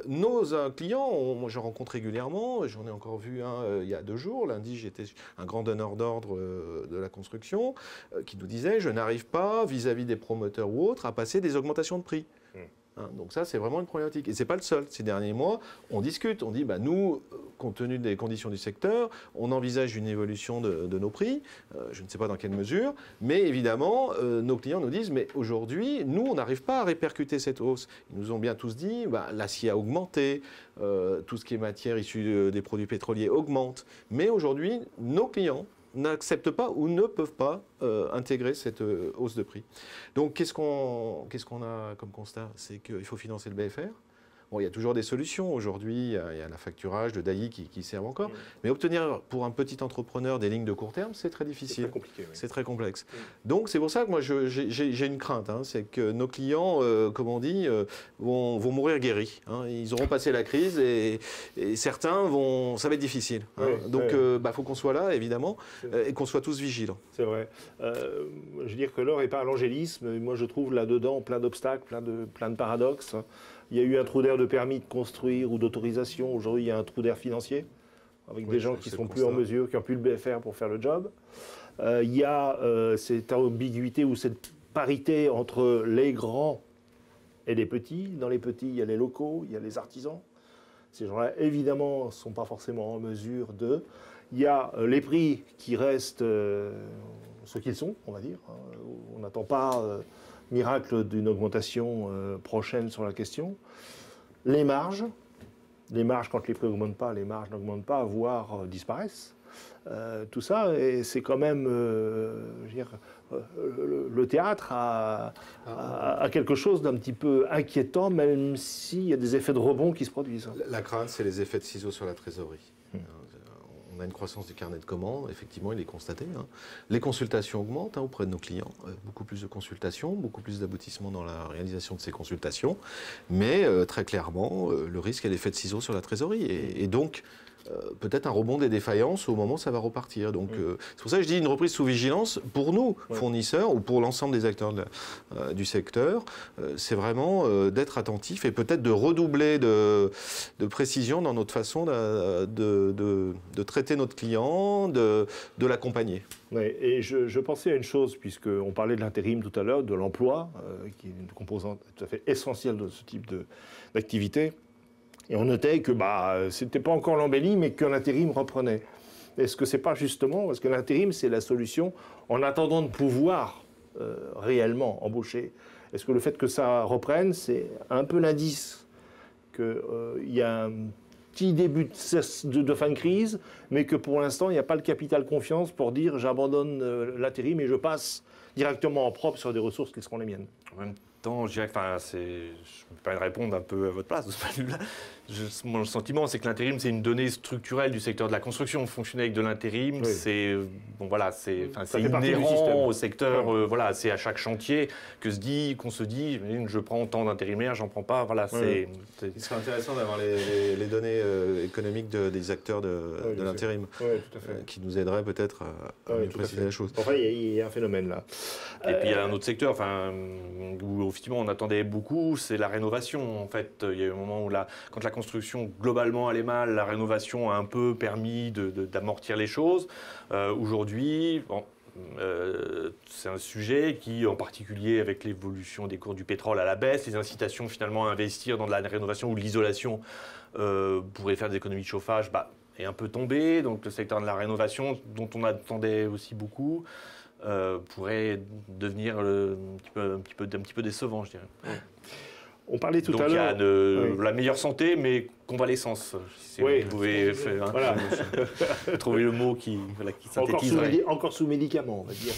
Nos clients, moi je rencontre régulièrement, j'en ai encore vu un il y a 2 jours, lundi j'étais un grand donneur d'ordre de la construction, qui nous disait je n'arrive pas vis-à-vis des promoteurs ou autres à passer des augmentations de prix. Hein, donc ça, c'est vraiment une problématique. Et ce n'est pas le seul. Ces derniers mois, on discute. On dit, nous, compte tenu des conditions du secteur, on envisage une évolution de nos prix. Je ne sais pas dans quelle mesure. Mais évidemment, nos clients nous disent, mais aujourd'hui, nous, on n'arrive pas à répercuter cette hausse. Ils nous ont bien tous dit, l'acier a augmenté, tout ce qui est matière issue des produits pétroliers augmente. Mais aujourd'hui, nos clients n'acceptent pas ou ne peuvent pas intégrer cette hausse de prix. Donc qu'est-ce qu'on a comme constat? C'est qu'il faut financer le BFR. Bon, il y a toujours des solutions. Aujourd'hui, il y a l'afacturage de DAI qui servent encore. Mais obtenir pour un petit entrepreneur des lignes de court terme, c'est très difficile. C'est très compliqué. Oui. C'est très complexe. Donc c'est pour ça que moi j'ai une crainte. Hein, c'est que nos clients, comme on dit, vont mourir guéris. Hein. Ils auront passé la crise et certains ça va être difficile. Hein. Oui, donc faut qu'on soit là, évidemment, et qu'on soit tous vigilants. C'est vrai. Je veux dire que l'or n'est pas l'angélisme. Moi, je trouve là-dedans plein d'obstacles, plein de paradoxes. Il y a eu un trou d'air de permis de construire ou d'autorisation. Aujourd'hui, il y a un trou d'air financier, avec des gens qui ne sont plus en mesure, qui n'ont plus le BFR pour faire le job. Il y a cette ambiguïté ou cette parité entre les grands et les petits. Dans les petits, il y a les locaux, il y a les artisans. Ces gens-là, évidemment, ne sont pas forcément en mesure de... Il y a les prix qui restent ce qu'ils sont, on va dire. On n'attend pas... miracle d'une augmentation prochaine sur la question. Les marges, quand les prix n'augmentent pas, les marges n'augmentent pas, voire disparaissent. Tout ça, et c'est quand même, je veux dire, le théâtre a quelque chose d'un petit peu inquiétant, même s'il y a des effets de rebond qui se produisent. La crainte, c'est les effets de ciseaux sur la trésorerie. On a une croissance du carnet de commandes, effectivement, il est constaté. Hein. Les consultations augmentent auprès de nos clients, beaucoup plus de consultations, beaucoup plus d'aboutissements dans la réalisation de ces consultations, mais très clairement, le risque est l'effet de ciseaux sur la trésorerie. Et donc, peut-être un rebond des défaillances au moment où ça va repartir. Donc, c'est pour ça que je dis une reprise sous vigilance pour nous, fournisseurs, ou pour l'ensemble des acteurs du secteur. C'est vraiment d'être attentif et peut-être de redoubler de précision dans notre façon de traiter notre client, de l'accompagner. Oui, et je pensais à une chose, puisqu'on parlait de l'intérim tout à l'heure, de l'emploi, qui est une composante tout à fait essentielle de ce type d'activité. Et on notait que ce n'était pas encore l'embellie, mais que l'intérim reprenait. Est-ce que ce n'est pas justement, parce que l'intérim, c'est la solution en attendant de pouvoir réellement embaucher. Est-ce que le fait que ça reprenne, c'est un peu l'indice qu'il y a un petit début de fin de crise, mais que pour l'instant, il n'y a pas le capital confiance pour dire j'abandonne l'intérim et je passe directement en propre sur des ressources qui seront les miennes? En même temps, je dirais que je me permets de répondre un peu à votre place de ce point de vue-là. Mon sentiment, c'est que l'intérim, c'est une donnée structurelle du secteur de la construction. Fonctionner avec de l'intérim, c'est inhérent au secteur. C'est à chaque chantier qu'on se dit, je prends tant d'intérimaires, j'en prends pas. Voilà, Il serait intéressant d'avoir les données économiques des acteurs de l'intérim, qui nous aideraient peut-être à mieux préciser la chose. Enfin, il y a un phénomène là. Et puis il y a un autre secteur, où effectivement on attendait beaucoup, c'est la rénovation. En fait, il y a eu un moment où quand la construction globalement allait mal, la rénovation a un peu permis d'amortir les choses. Aujourd'hui, c'est un sujet qui, en particulier avec l'évolution des cours du pétrole à la baisse, les incitations finalement à investir dans de la rénovation ou de l'isolation pour faire des économies de chauffage, est un peu tombé. Donc le secteur de la rénovation, dont on attendait aussi beaucoup, pourrait devenir un petit peu décevant, je dirais. On parlait tout à l'heure. Donc il y a la meilleure santé, mais convalescence. Si vous pouvez trouver le mot qui synthétiserait. Encore sous médicaments, on va dire.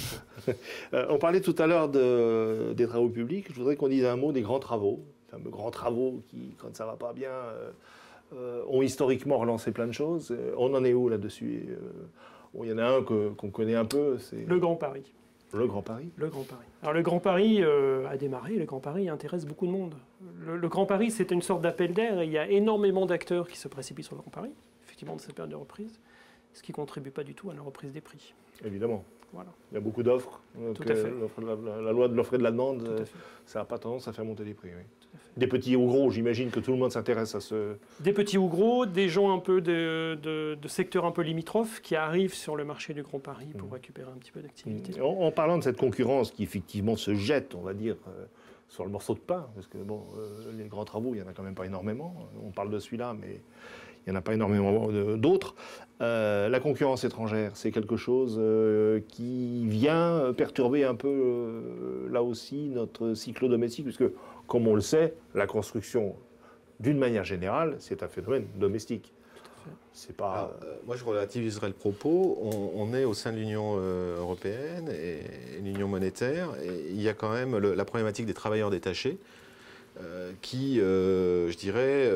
On parlait tout à l'heure des travaux publics. Je voudrais qu'on dise un mot des grands travaux. Les fameux grands travaux qui, quand ça ne va pas bien, ont historiquement relancé plein de choses. On en est où là-dessus? Il y en a un qu'on connaît un peu. C'est le Grand Paris. Le Grand Paris. Le Grand Paris. Alors le Grand Paris a démarré, le Grand Paris intéresse beaucoup de monde. Le Grand Paris, c'est une sorte d'appel d'air et il y a énormément d'acteurs qui se précipitent sur le Grand Paris, effectivement de cette période de reprise, ce qui ne contribue pas du tout à la reprise des prix. Évidemment. Voilà. Il y a beaucoup d'offres. Tout à fait. La loi de l'offre et de la demande, ça n'a pas tendance à faire monter les prix. Oui. Des petits ou gros, j'imagine que tout le monde s'intéresse à ce... Des petits ou gros, des gens un peu de secteurs un peu limitrophes qui arrivent sur le marché du Grand Paris pour récupérer un petit peu d'activité. En parlant de cette concurrence qui effectivement se jette, on va dire, sur le morceau de pain, parce que les grands travaux, il n'y en a quand même pas énormément. On parle de celui-là, mais il n'y en a pas énormément d'autres. La concurrence étrangère, c'est quelque chose qui vient perturber un peu, là aussi, notre cycle domestique, puisque, comme on le sait, la construction, d'une manière générale, c'est un phénomène domestique. C'est pas... Alors, moi, je relativiserai le propos. On est au sein de l'Union européenne et l'Union monétaire, et il y a quand même la problématique des travailleurs détachés, qui, je dirais,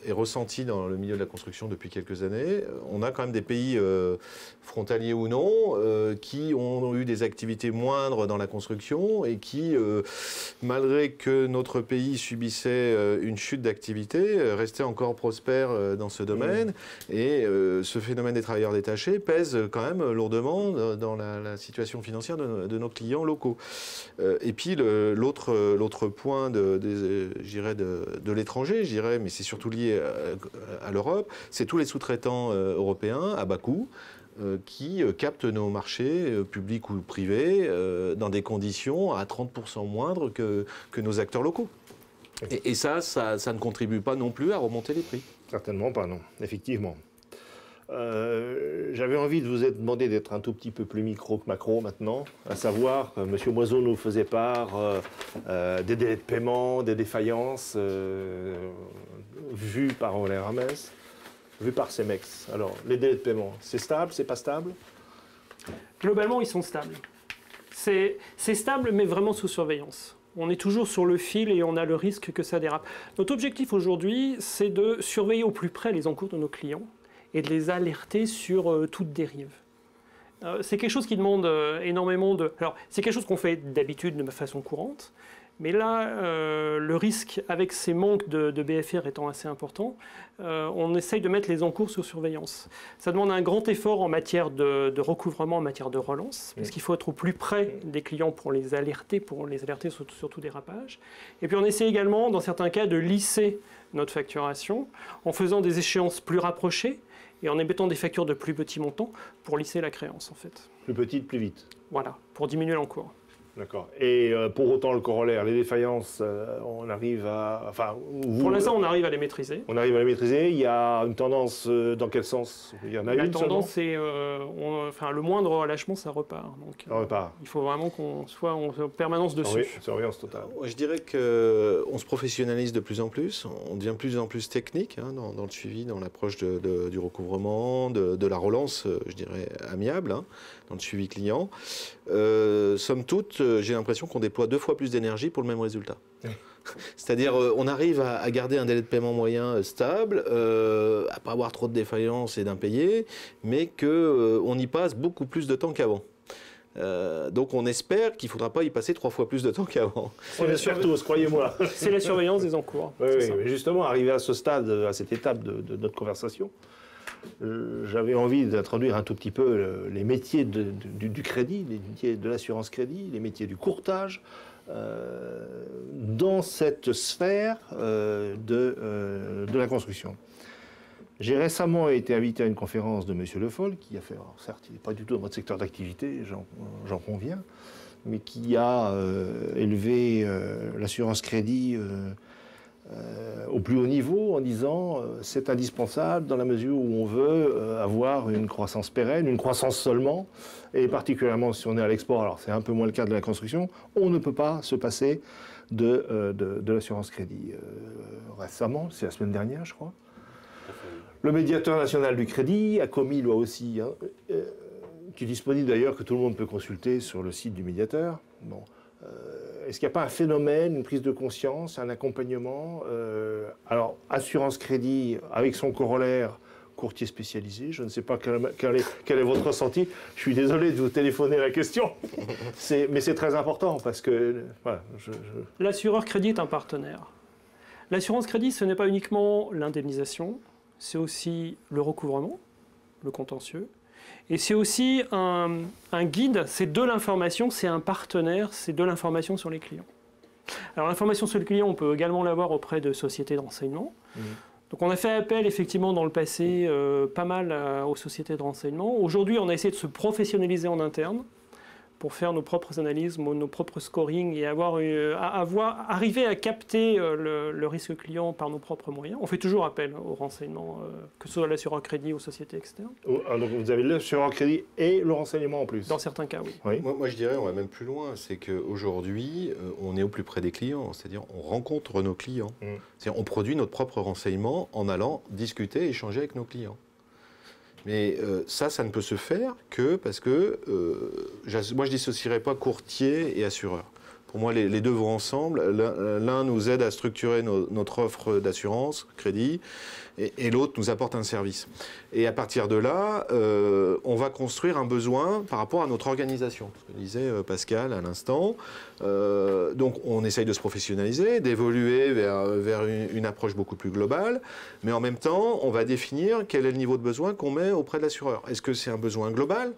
est ressentie dans le milieu de la construction depuis quelques années. On a quand même des pays frontaliers ou non, qui ont eu des activités moindres dans la construction et qui, malgré que notre pays subissait une chute d'activité, restait encore prospère dans ce domaine. Et ce phénomène des travailleurs détachés pèse quand même lourdement dans la situation financière de nos clients locaux. Et puis l'autre point de l'étranger, mais c'est surtout lié à l'Europe, c'est tous les sous-traitants européens à bas coût qui captent nos marchés publics ou privés dans des conditions à 30% moindres que nos acteurs locaux. Et ça ne contribue pas non plus à remonter les prix. Certainement pas, non, effectivement. J'avais envie de vous demander d'être un tout petit peu plus micro que macro maintenant, à savoir, M. Moiseau nous faisait part des délais de paiement, des défaillances vues par Euler Hermes, vues par Cemex. Alors, les délais de paiement, c'est stable, c'est pas stable? Globalement, ils sont stables. C'est stable, mais vraiment sous surveillance. On est toujours sur le fil et on a le risque que ça dérape. Notre objectif aujourd'hui, c'est de surveiller au plus près les encours de nos clients et de les alerter sur toute dérive. C'est quelque chose qui demande énormément de... Alors, c'est quelque chose qu'on fait d'habitude de façon courante, mais là, le risque avec ces manques de BFR étant assez important, on essaye de mettre les encours sous surveillance. Ça demande un grand effort en matière de recouvrement, en matière de relance, parce qu'il faut être au plus près des clients pour les alerter sur tout dérapage. Et puis on essaie également, dans certains cas, de lisser notre facturation en faisant des échéances plus rapprochées, et en émettant des factures de plus petits montants pour lisser la créance, en fait. Plus petite, plus vite. Voilà, pour diminuer l'encours. D'accord. Et pour autant, le corollaire, les défaillances, on arrive à... Enfin, pour l'instant, on arrive à les maîtriser. On arrive à les maîtriser. Il y a une tendance dans quel sens? Il y en a une. La tendance, c'est... le moindre relâchement, ça repart. Donc, ça repart. Il faut vraiment qu'on soit en permanence dessus. Oui, surveillance totale. Je dirais qu'on se professionnalise de plus en plus. On devient de plus en plus technique dans le suivi, dans l'approche du recouvrement, de la relance, je dirais, amiable, dans le suivi client. Somme toute, j'ai l'impression qu'on déploie 2 fois plus d'énergie pour le même résultat. C'est-à-dire, on arrive à garder un délai de paiement moyen stable, à ne pas avoir trop de défaillances et d'impayés, mais qu'on y passe beaucoup plus de temps qu'avant. Donc on espère qu'il ne faudra pas y passer 3 fois plus de temps qu'avant. On espère tous, croyez-moi. C'est la surveillance des encours. Oui, mais justement, arrivé à ce stade, à cette étape de notre conversation, j'avais envie d'introduire un tout petit peu les métiers du crédit, les métiers de l'assurance crédit, les métiers du courtage. dans cette sphère de la construction. J'ai récemment été invité à une conférence de M. Le Foll, qui a fait, alors certes, il n'est pas du tout dans votre secteur d'activité, j'en conviens, mais qui a élevé l'assurance crédit au plus haut niveau en disant c'est indispensable dans la mesure où on veut avoir une croissance pérenne, une croissance seulement, et particulièrement si on est à l'export, alors c'est un peu moins le cas de la construction, on ne peut pas se passer de l'assurance crédit. Récemment, c'est la semaine dernière je crois, le médiateur national du crédit a commis lui aussi, qui est disponible d'ailleurs, que tout le monde peut consulter sur le site du médiateur. Bon. Est-ce qu'il n'y a pas un phénomène, une prise de conscience, un accompagnement alors, assurance crédit avec son corollaire, courtier spécialisé, je ne sais pas quel est votre ressenti. Je suis désolé de vous téléphoner la question, mais c'est très important parce que... Voilà, L'assureur crédit est un partenaire. L'assurance crédit, ce n'est pas uniquement l'indemnisation, c'est aussi le recouvrement, le contentieux. Et c'est aussi un guide, c'est de l'information, c'est un partenaire, c'est de l'information sur les clients. Alors l'information sur les clients, on peut également l'avoir auprès de sociétés de renseignement. Donc on a fait appel effectivement dans le passé pas mal aux sociétés de renseignement. Aujourd'hui, on a essayé de se professionnaliser en interne pour faire nos propres analyses, nos propres scorings et arriver à capter le risque client par nos propres moyens. On fait toujours appel aux renseignements, que ce soit l'assureur crédit ou société externe. Donc vous avez l'assureur crédit et le renseignement en plus. Dans certains cas, oui. Oui. Moi, je dirais, on va même plus loin, c'est qu'aujourd'hui, on est au plus près des clients, c'est-à-dire on rencontre nos clients. C'est-à-dire on produit notre propre renseignement en allant discuter, échanger avec nos clients. Mais ça ne peut se faire que parce que moi je dissocierais pas courtier et assureur. Pour moi, les deux vont ensemble. L'un nous aide à structurer notre offre d'assurance, crédit, et l'autre nous apporte un service. Et à partir de là, on va construire un besoin par rapport à notre organisation. Ce que disait Pascal à l'instant. Donc on essaye de se professionnaliser, d'évoluer vers une approche beaucoup plus globale, mais en même temps, on va définir quel est le niveau de besoin qu'on met auprès de l'assureur. Est-ce que c'est un besoin global ?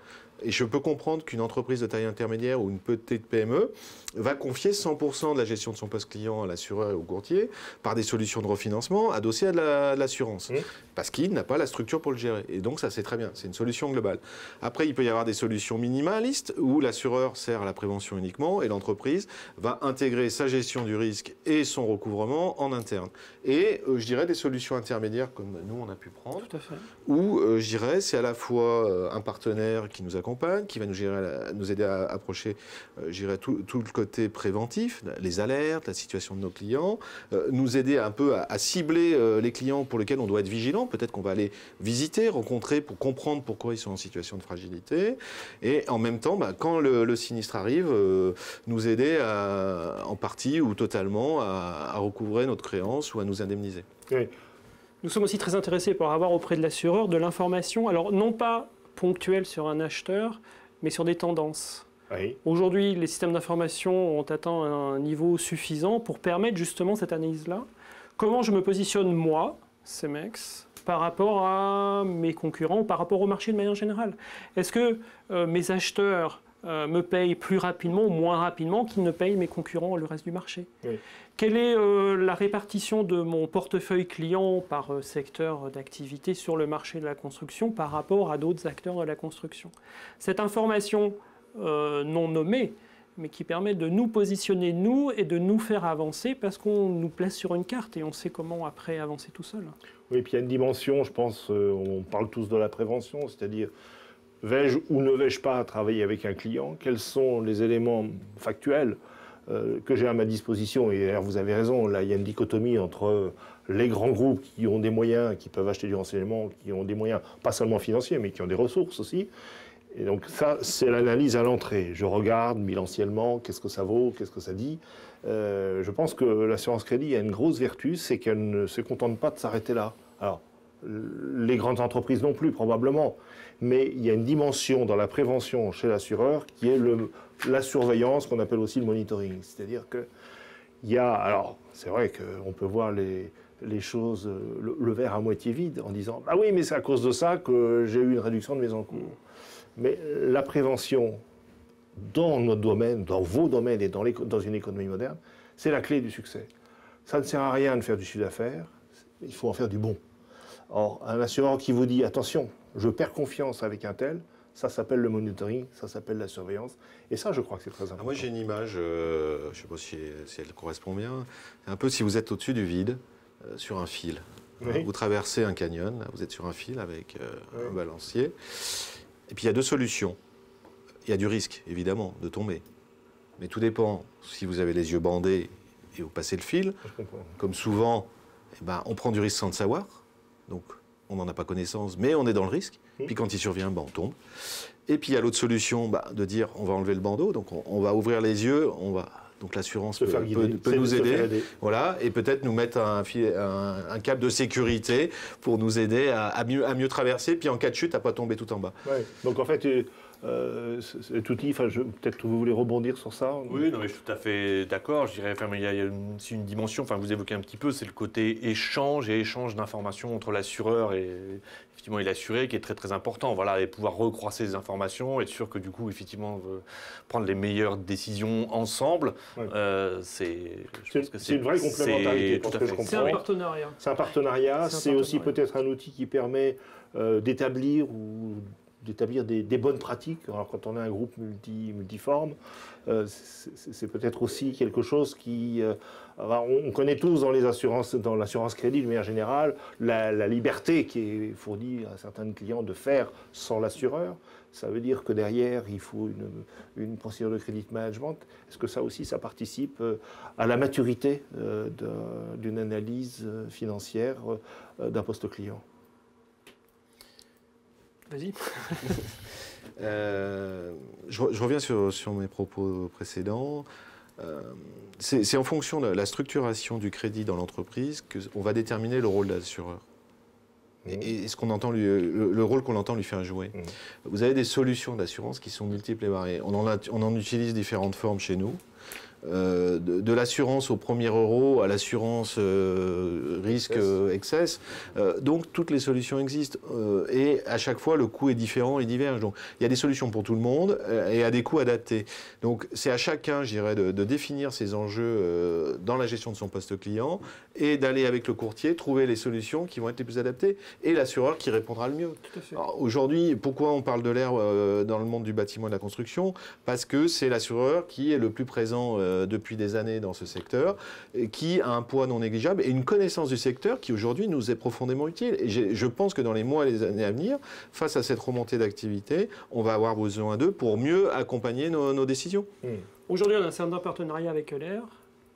Et je peux comprendre qu'une entreprise de taille intermédiaire ou une petite PME va confier 100% de la gestion de son poste client à l'assureur et au courtier par des solutions de refinancement adossées à de l'assurance. Parce qu'il n'a pas la structure pour le gérer. Et donc ça, c'est très bien. C'est une solution globale. Après, il peut y avoir des solutions minimalistes où l'assureur sert à la prévention uniquement et l'entreprise va intégrer sa gestion du risque et son recouvrement en interne. Et je dirais des solutions intermédiaires comme nous, on a pu prendre. Tout à fait. Où je dirais c'est à la fois un partenaire qui nous accompagne, qui va nous aider à approcher tout le côté préventif, les alertes, la situation de nos clients, nous aider un peu à cibler les clients pour lesquels on doit être vigilant. Peut-être qu'on va aller visiter, rencontrer pour comprendre pourquoi ils sont en situation de fragilité. Et en même temps, quand le sinistre arrive, nous aider en partie ou totalement à recouvrer notre créance ou à nous indemniser. Oui. Nous sommes aussi très intéressés pour avoir auprès de l'assureur de l'information, alors non pas ponctuelle sur un acheteur, mais sur des tendances. Oui. Aujourd'hui, les systèmes d'information ont atteint un niveau suffisant pour permettre justement cette analyse-là. Comment je me positionne, moi, Cemex, par rapport à mes concurrents ou par rapport au marché de manière générale? Est-ce que mes acheteurs me payent plus rapidement ou moins rapidement qu'ils ne payent mes concurrents le reste du marché? Oui. Quelle est la répartition de mon portefeuille client par secteur d'activité sur le marché de la construction par rapport à d'autres acteurs de la construction? Cette information non nommée, mais qui permet de nous positionner, nous, et de nous faire avancer parce qu'on nous place sur une carte et on sait comment après avancer tout seul. Oui, puis il y a une dimension, je pense, on parle tous de la prévention, c'est-à-dire vais-je ou ne vais-je pas travailler avec un client? Quels sont les éléments factuels que j'ai à ma disposition? Et d'ailleurs, vous avez raison, là, il y a une dichotomie entre les grands groupes qui ont des moyens, qui peuvent acheter du renseignement, qui ont des moyens, pas seulement financiers, mais qui ont des ressources aussi. Et donc ça, c'est l'analyse à l'entrée. Je regarde bilanciellement, qu'est-ce que ça vaut, qu'est-ce que ça dit. Je pense que l'assurance crédit a une grosse vertu, c'est qu'elle ne se contente pas de s'arrêter là. Alors, les grandes entreprises non plus, probablement. Mais il y a une dimension dans la prévention chez l'assureur qui est la surveillance, qu'on appelle aussi le monitoring. C'est-à-dire qu'il y a... Alors, c'est vrai qu'on peut voir les choses, le verre à moitié vide, en disant « Ah oui, mais c'est à cause de ça que j'ai eu une réduction de mes encours ». Mais la prévention dans notre domaine, dans vos domaines et dans une économie moderne, c'est la clé du succès. Ça ne sert à rien de faire du chiffre d'affaires, il faut en faire du bon. Or, un assureur qui vous dit, attention, je perds confiance avec un tel, ça s'appelle le monitoring, ça s'appelle la surveillance. Et ça, je crois que c'est très important. Moi, j'ai une image, je ne sais pas si elle correspond bien, c'est un peu si vous êtes au-dessus du vide, sur un fil. Oui. Vous traversez un canyon, là, vous êtes sur un fil avec un balancier. Et puis, il y a deux solutions. Il y a du risque, évidemment, de tomber. Mais tout dépend. Si vous avez les yeux bandés et vous passez le fil, comme souvent, eh ben, on prend du risque sans le savoir. Donc, on n'en a pas connaissance, mais on est dans le risque. Puis quand il survient, ben, on tombe. Et puis il y a l'autre solution, de dire on va enlever le bandeau, donc on va ouvrir les yeux, donc l'assurance peut nous aider, voilà, et peut-être nous mettre un câble de sécurité pour nous aider à mieux traverser, puis en cas de chute, à ne pas tomber tout en bas. Ouais. Donc en fait, cet outil, peut-être que vous voulez rebondir sur ça. Oui, non, mais je suis tout à fait d'accord. Je dirais, il y a aussi une dimension, vous évoquez un petit peu, c'est le côté échange d'informations entre l'assureur et l'assuré qui est très très important. Voilà, et pouvoir recroiser ces informations, être sûr que du coup, effectivement, prendre les meilleures décisions ensemble. Ouais. C'est une vraie complémentarité. C'est un partenariat. C'est un partenariat. C'est aussi peut-être un outil qui permet d'établir des bonnes pratiques. Alors, quand on a un groupe multiforme, c'est peut-être aussi quelque chose qui... on connaît tous dans l'assurance crédit, de manière générale, la liberté qui est fournie à certains clients de faire sans l'assureur. Ça veut dire que derrière, il faut une procédure de credit management. Est-ce que ça aussi, ça participe à la maturité d'une analyse financière d'un poste client ? Vas-y. Je reviens sur mes propos précédents. C'est en fonction de la structuration du crédit dans l'entreprise qu'on va déterminer le rôle de l'assureur. Et ce qu'on entend le rôle qu'on entend lui faire jouer. Vous avez des solutions d'assurance qui sont multiples et variées. On en utilise différentes formes chez nous. De l'assurance au premier euro à l'assurance risque excess. Donc toutes les solutions existent et à chaque fois le coût est différent et diverge. Donc il y a des solutions pour tout le monde et à des coûts adaptés. Donc c'est à chacun, je dirais, de définir ses enjeux dans la gestion de son poste client et d'aller avec le courtier trouver les solutions qui vont être les plus adaptées et l'assureur qui répondra le mieux. Aujourd'hui, pourquoi on parle de l'air dans le monde du bâtiment et de la construction ? Parce que c'est l'assureur qui est le plus présent depuis des années dans ce secteur, et qui a un poids non négligeable et une connaissance du secteur qui aujourd'hui nous est profondément utile. Et je pense que dans les mois et les années à venir, face à cette remontée d'activité, on va avoir besoin d'eux pour mieux accompagner nos décisions. Aujourd'hui, on a un certain partenariat avec Euler.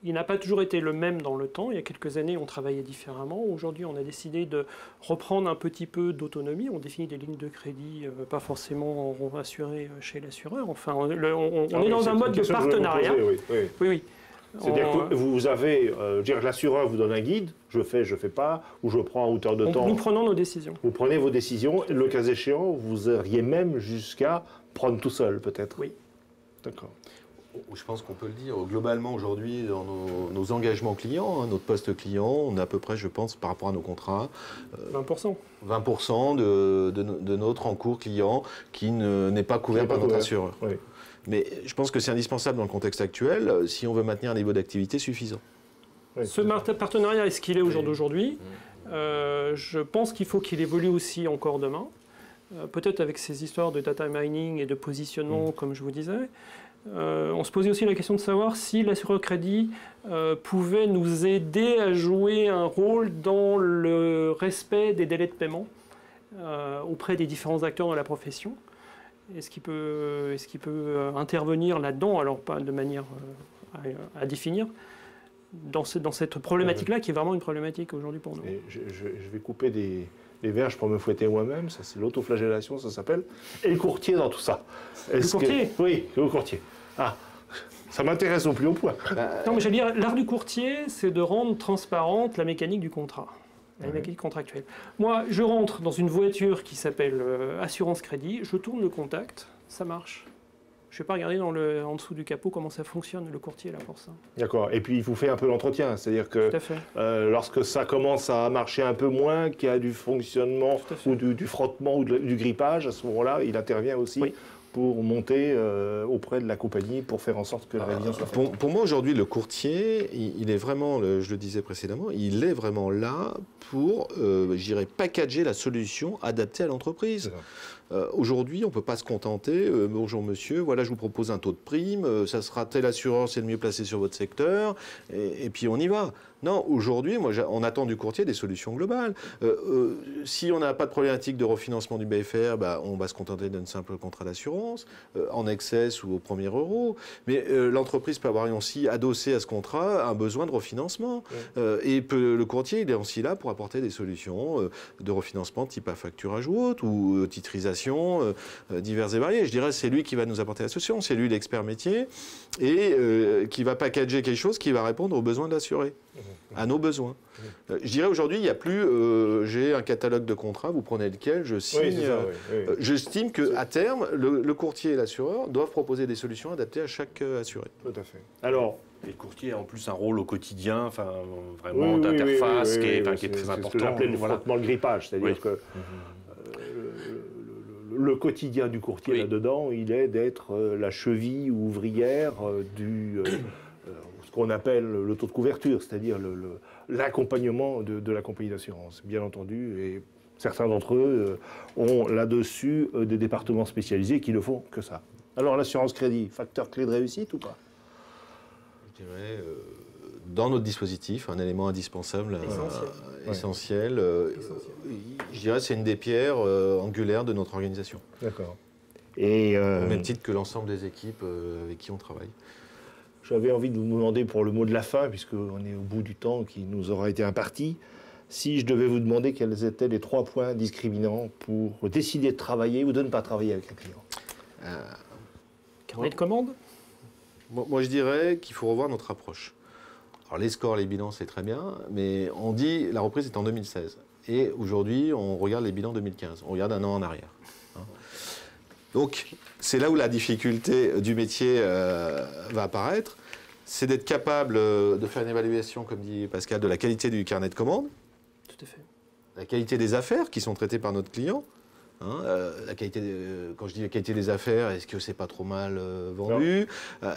Il n'a pas toujours été le même dans le temps. Il y a quelques années, on travaillait différemment. Aujourd'hui, on a décidé de reprendre un petit peu d'autonomie. On définit des lignes de crédit, pas forcément assurées chez l'assureur. Enfin, on est dans un mode de partenariat. Oui. C'est-à-dire que vous avez, l'assureur vous donne un guide, je fais pas, ou je prends à hauteur de temps. Nous prenons nos décisions. Vous prenez vos décisions. Le cas échéant, vous iriez même jusqu'à prendre tout seul, peut-être. Oui. D'accord. Je pense qu'on peut le dire. Globalement, aujourd'hui, dans nos engagements clients, notre poste client, on a à peu près, je pense, par rapport à nos contrats, 20% de notre encours client qui n'est pas couvert par notre assureur. Oui. Mais je pense que c'est indispensable dans le contexte actuel si on veut maintenir un niveau d'activité suffisant. Oui, ce partenariat est ce qu'il est au jour d'aujourd'hui. Je pense qu'il faut qu'il évolue aussi encore demain. Peut-être avec ces histoires de data mining et de positionnement, comme je vous disais. On se posait aussi la question de savoir si l'assureur crédit pouvait nous aider à jouer un rôle dans le respect des délais de paiement auprès des différents acteurs de la profession. Est-ce qu'il peut intervenir là-dedans, alors pas de manière à définir, dans cette problématique-là, qui est vraiment une problématique aujourd'hui pour nous. Et je vais couper les verges pour me fouetter moi-même, ça c'est l'autoflagellation, ça s'appelle. Et le courtier dans tout ça. Le courtier ? Oui, le courtier. Ah, ça m'intéresse au plus haut point. Non, mais je veux dire, l'art du courtier, c'est de rendre transparente la mécanique du contrat, la mécanique contractuelle. Moi, je rentre dans une voiture qui s'appelle assurance crédit, je tourne le contact, ça marche. Je ne vais pas regarder en dessous du capot comment ça fonctionne, le courtier est là pour ça. D'accord, et puis il vous fait un peu l'entretien, c'est-à-dire que lorsque ça commence à marcher un peu moins, qu'il y a du fonctionnement ou du frottement ou du grippage, à ce moment-là, il intervient aussi pour monter auprès de la compagnie pour faire en sorte que la révision soit faite? Pour moi, aujourd'hui, le courtier, il est vraiment, je le disais précédemment, il est vraiment là pour, je dirais, packager la solution adaptée à l'entreprise. Aujourd'hui, on ne peut pas se contenter, bonjour monsieur, voilà, je vous propose un taux de prime, ça sera telle assurance, c'est le mieux placé sur votre secteur, et puis on y va. Non, aujourd'hui, on attend du courtier des solutions globales. Si on n'a pas de problématique de refinancement du BFR, on va se contenter d'un simple contrat d'assurance, en excess ou au premier euro. Mais l'entreprise peut avoir aussi adossé à ce contrat un besoin de refinancement. Et le courtier, il est aussi là pour apporter des solutions de refinancement type à facturage ou autre, ou titrisation diverses et variées. Je dirais c'est lui qui va nous apporter la solution, c'est lui l'expert métier, et qui va packager quelque chose qui va répondre aux besoins de l'assuré. À nos besoins. Je dirais aujourd'hui, il n'y a plus j'ai un catalogue de contrats, vous prenez lequel, je signe. Oui. J'estime qu'à terme, le courtier et l'assureur doivent proposer des solutions adaptées à chaque assuré. Tout à fait. Alors, et le courtier a en plus un rôle au quotidien, vraiment d'interface qui est très important. C'est ce que j'appelais le frottement, le grippage. C'est-à-dire que le quotidien du courtier là-dedans, il est d'être la cheville ouvrière du... ce qu'on appelle le taux de couverture, c'est-à-dire l'accompagnement de la compagnie d'assurance, bien entendu. Et certains d'entre eux ont là-dessus des départements spécialisés qui ne font que ça. Alors l'assurance crédit, facteur clé de réussite ou pas? Je dirais, dans notre dispositif, un élément indispensable, essentiel. Je dirais c'est une des pierres angulaires de notre organisation. D'accord. Et au même titre que l'ensemble des équipes avec qui on travaille. J'avais envie de vous demander pour le mot de la fin, puisqu'on est au bout du temps qui nous aura été imparti, si je devais vous demander quels étaient les 3 points discriminants pour décider de travailler ou de ne pas travailler avec un client. Carnet de commande? Moi, je dirais qu'il faut revoir notre approche. Alors, les scores, les bilans, c'est très bien, mais on dit la reprise est en 2016. Et aujourd'hui, on regarde les bilans 2015. On regarde un an en arrière. Donc, c'est là où la difficulté du métier va apparaître. C'est d'être capable de faire une évaluation, comme dit Pascal, de la qualité du carnet de commande. Tout à fait. La qualité des affaires qui sont traitées par notre client. La qualité, quand je dis la qualité des affaires, est-ce que c'est pas trop mal vendu?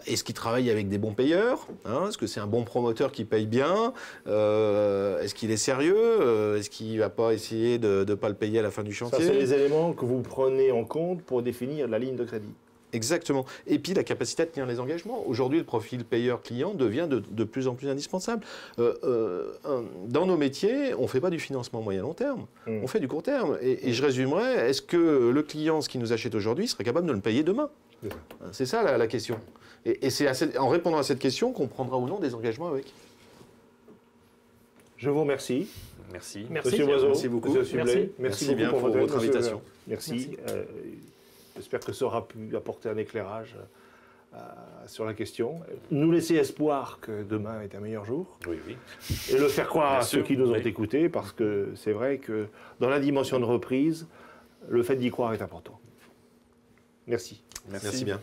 Est-ce qu'il travaille avec des bons payeurs? Est-ce que c'est un bon promoteur qui paye bien? Est-ce qu'il est sérieux? Est-ce qu'il va pas essayer de ne pas le payer à la fin du chantier? Ça, c'est les éléments que vous prenez en compte pour définir la ligne de crédit. Exactement. Et puis la capacité à tenir les engagements. Aujourd'hui, le profil payeur-client devient de plus en plus indispensable. Dans nos métiers, on ne fait pas du financement moyen-long terme, on fait du court terme. Et je résumerai, est-ce que le client, ce qui nous achète aujourd'hui, serait capable de le payer demain? C'est ça la question. Et c'est en répondant à cette question qu'on prendra ou non des engagements avec. Je vous remercie. Merci. Monsieur Loiseau, merci beaucoup. Merci beaucoup bien pour votre invitation. Merci. J'espère que ça aura pu apporter un éclairage sur la question. Nous laisser espoir que demain est un meilleur jour. Oui. Et le faire croire à ceux qui nous ont écoutés, parce que c'est vrai que dans la dimension de reprise, le fait d'y croire est important. Merci. Merci bien.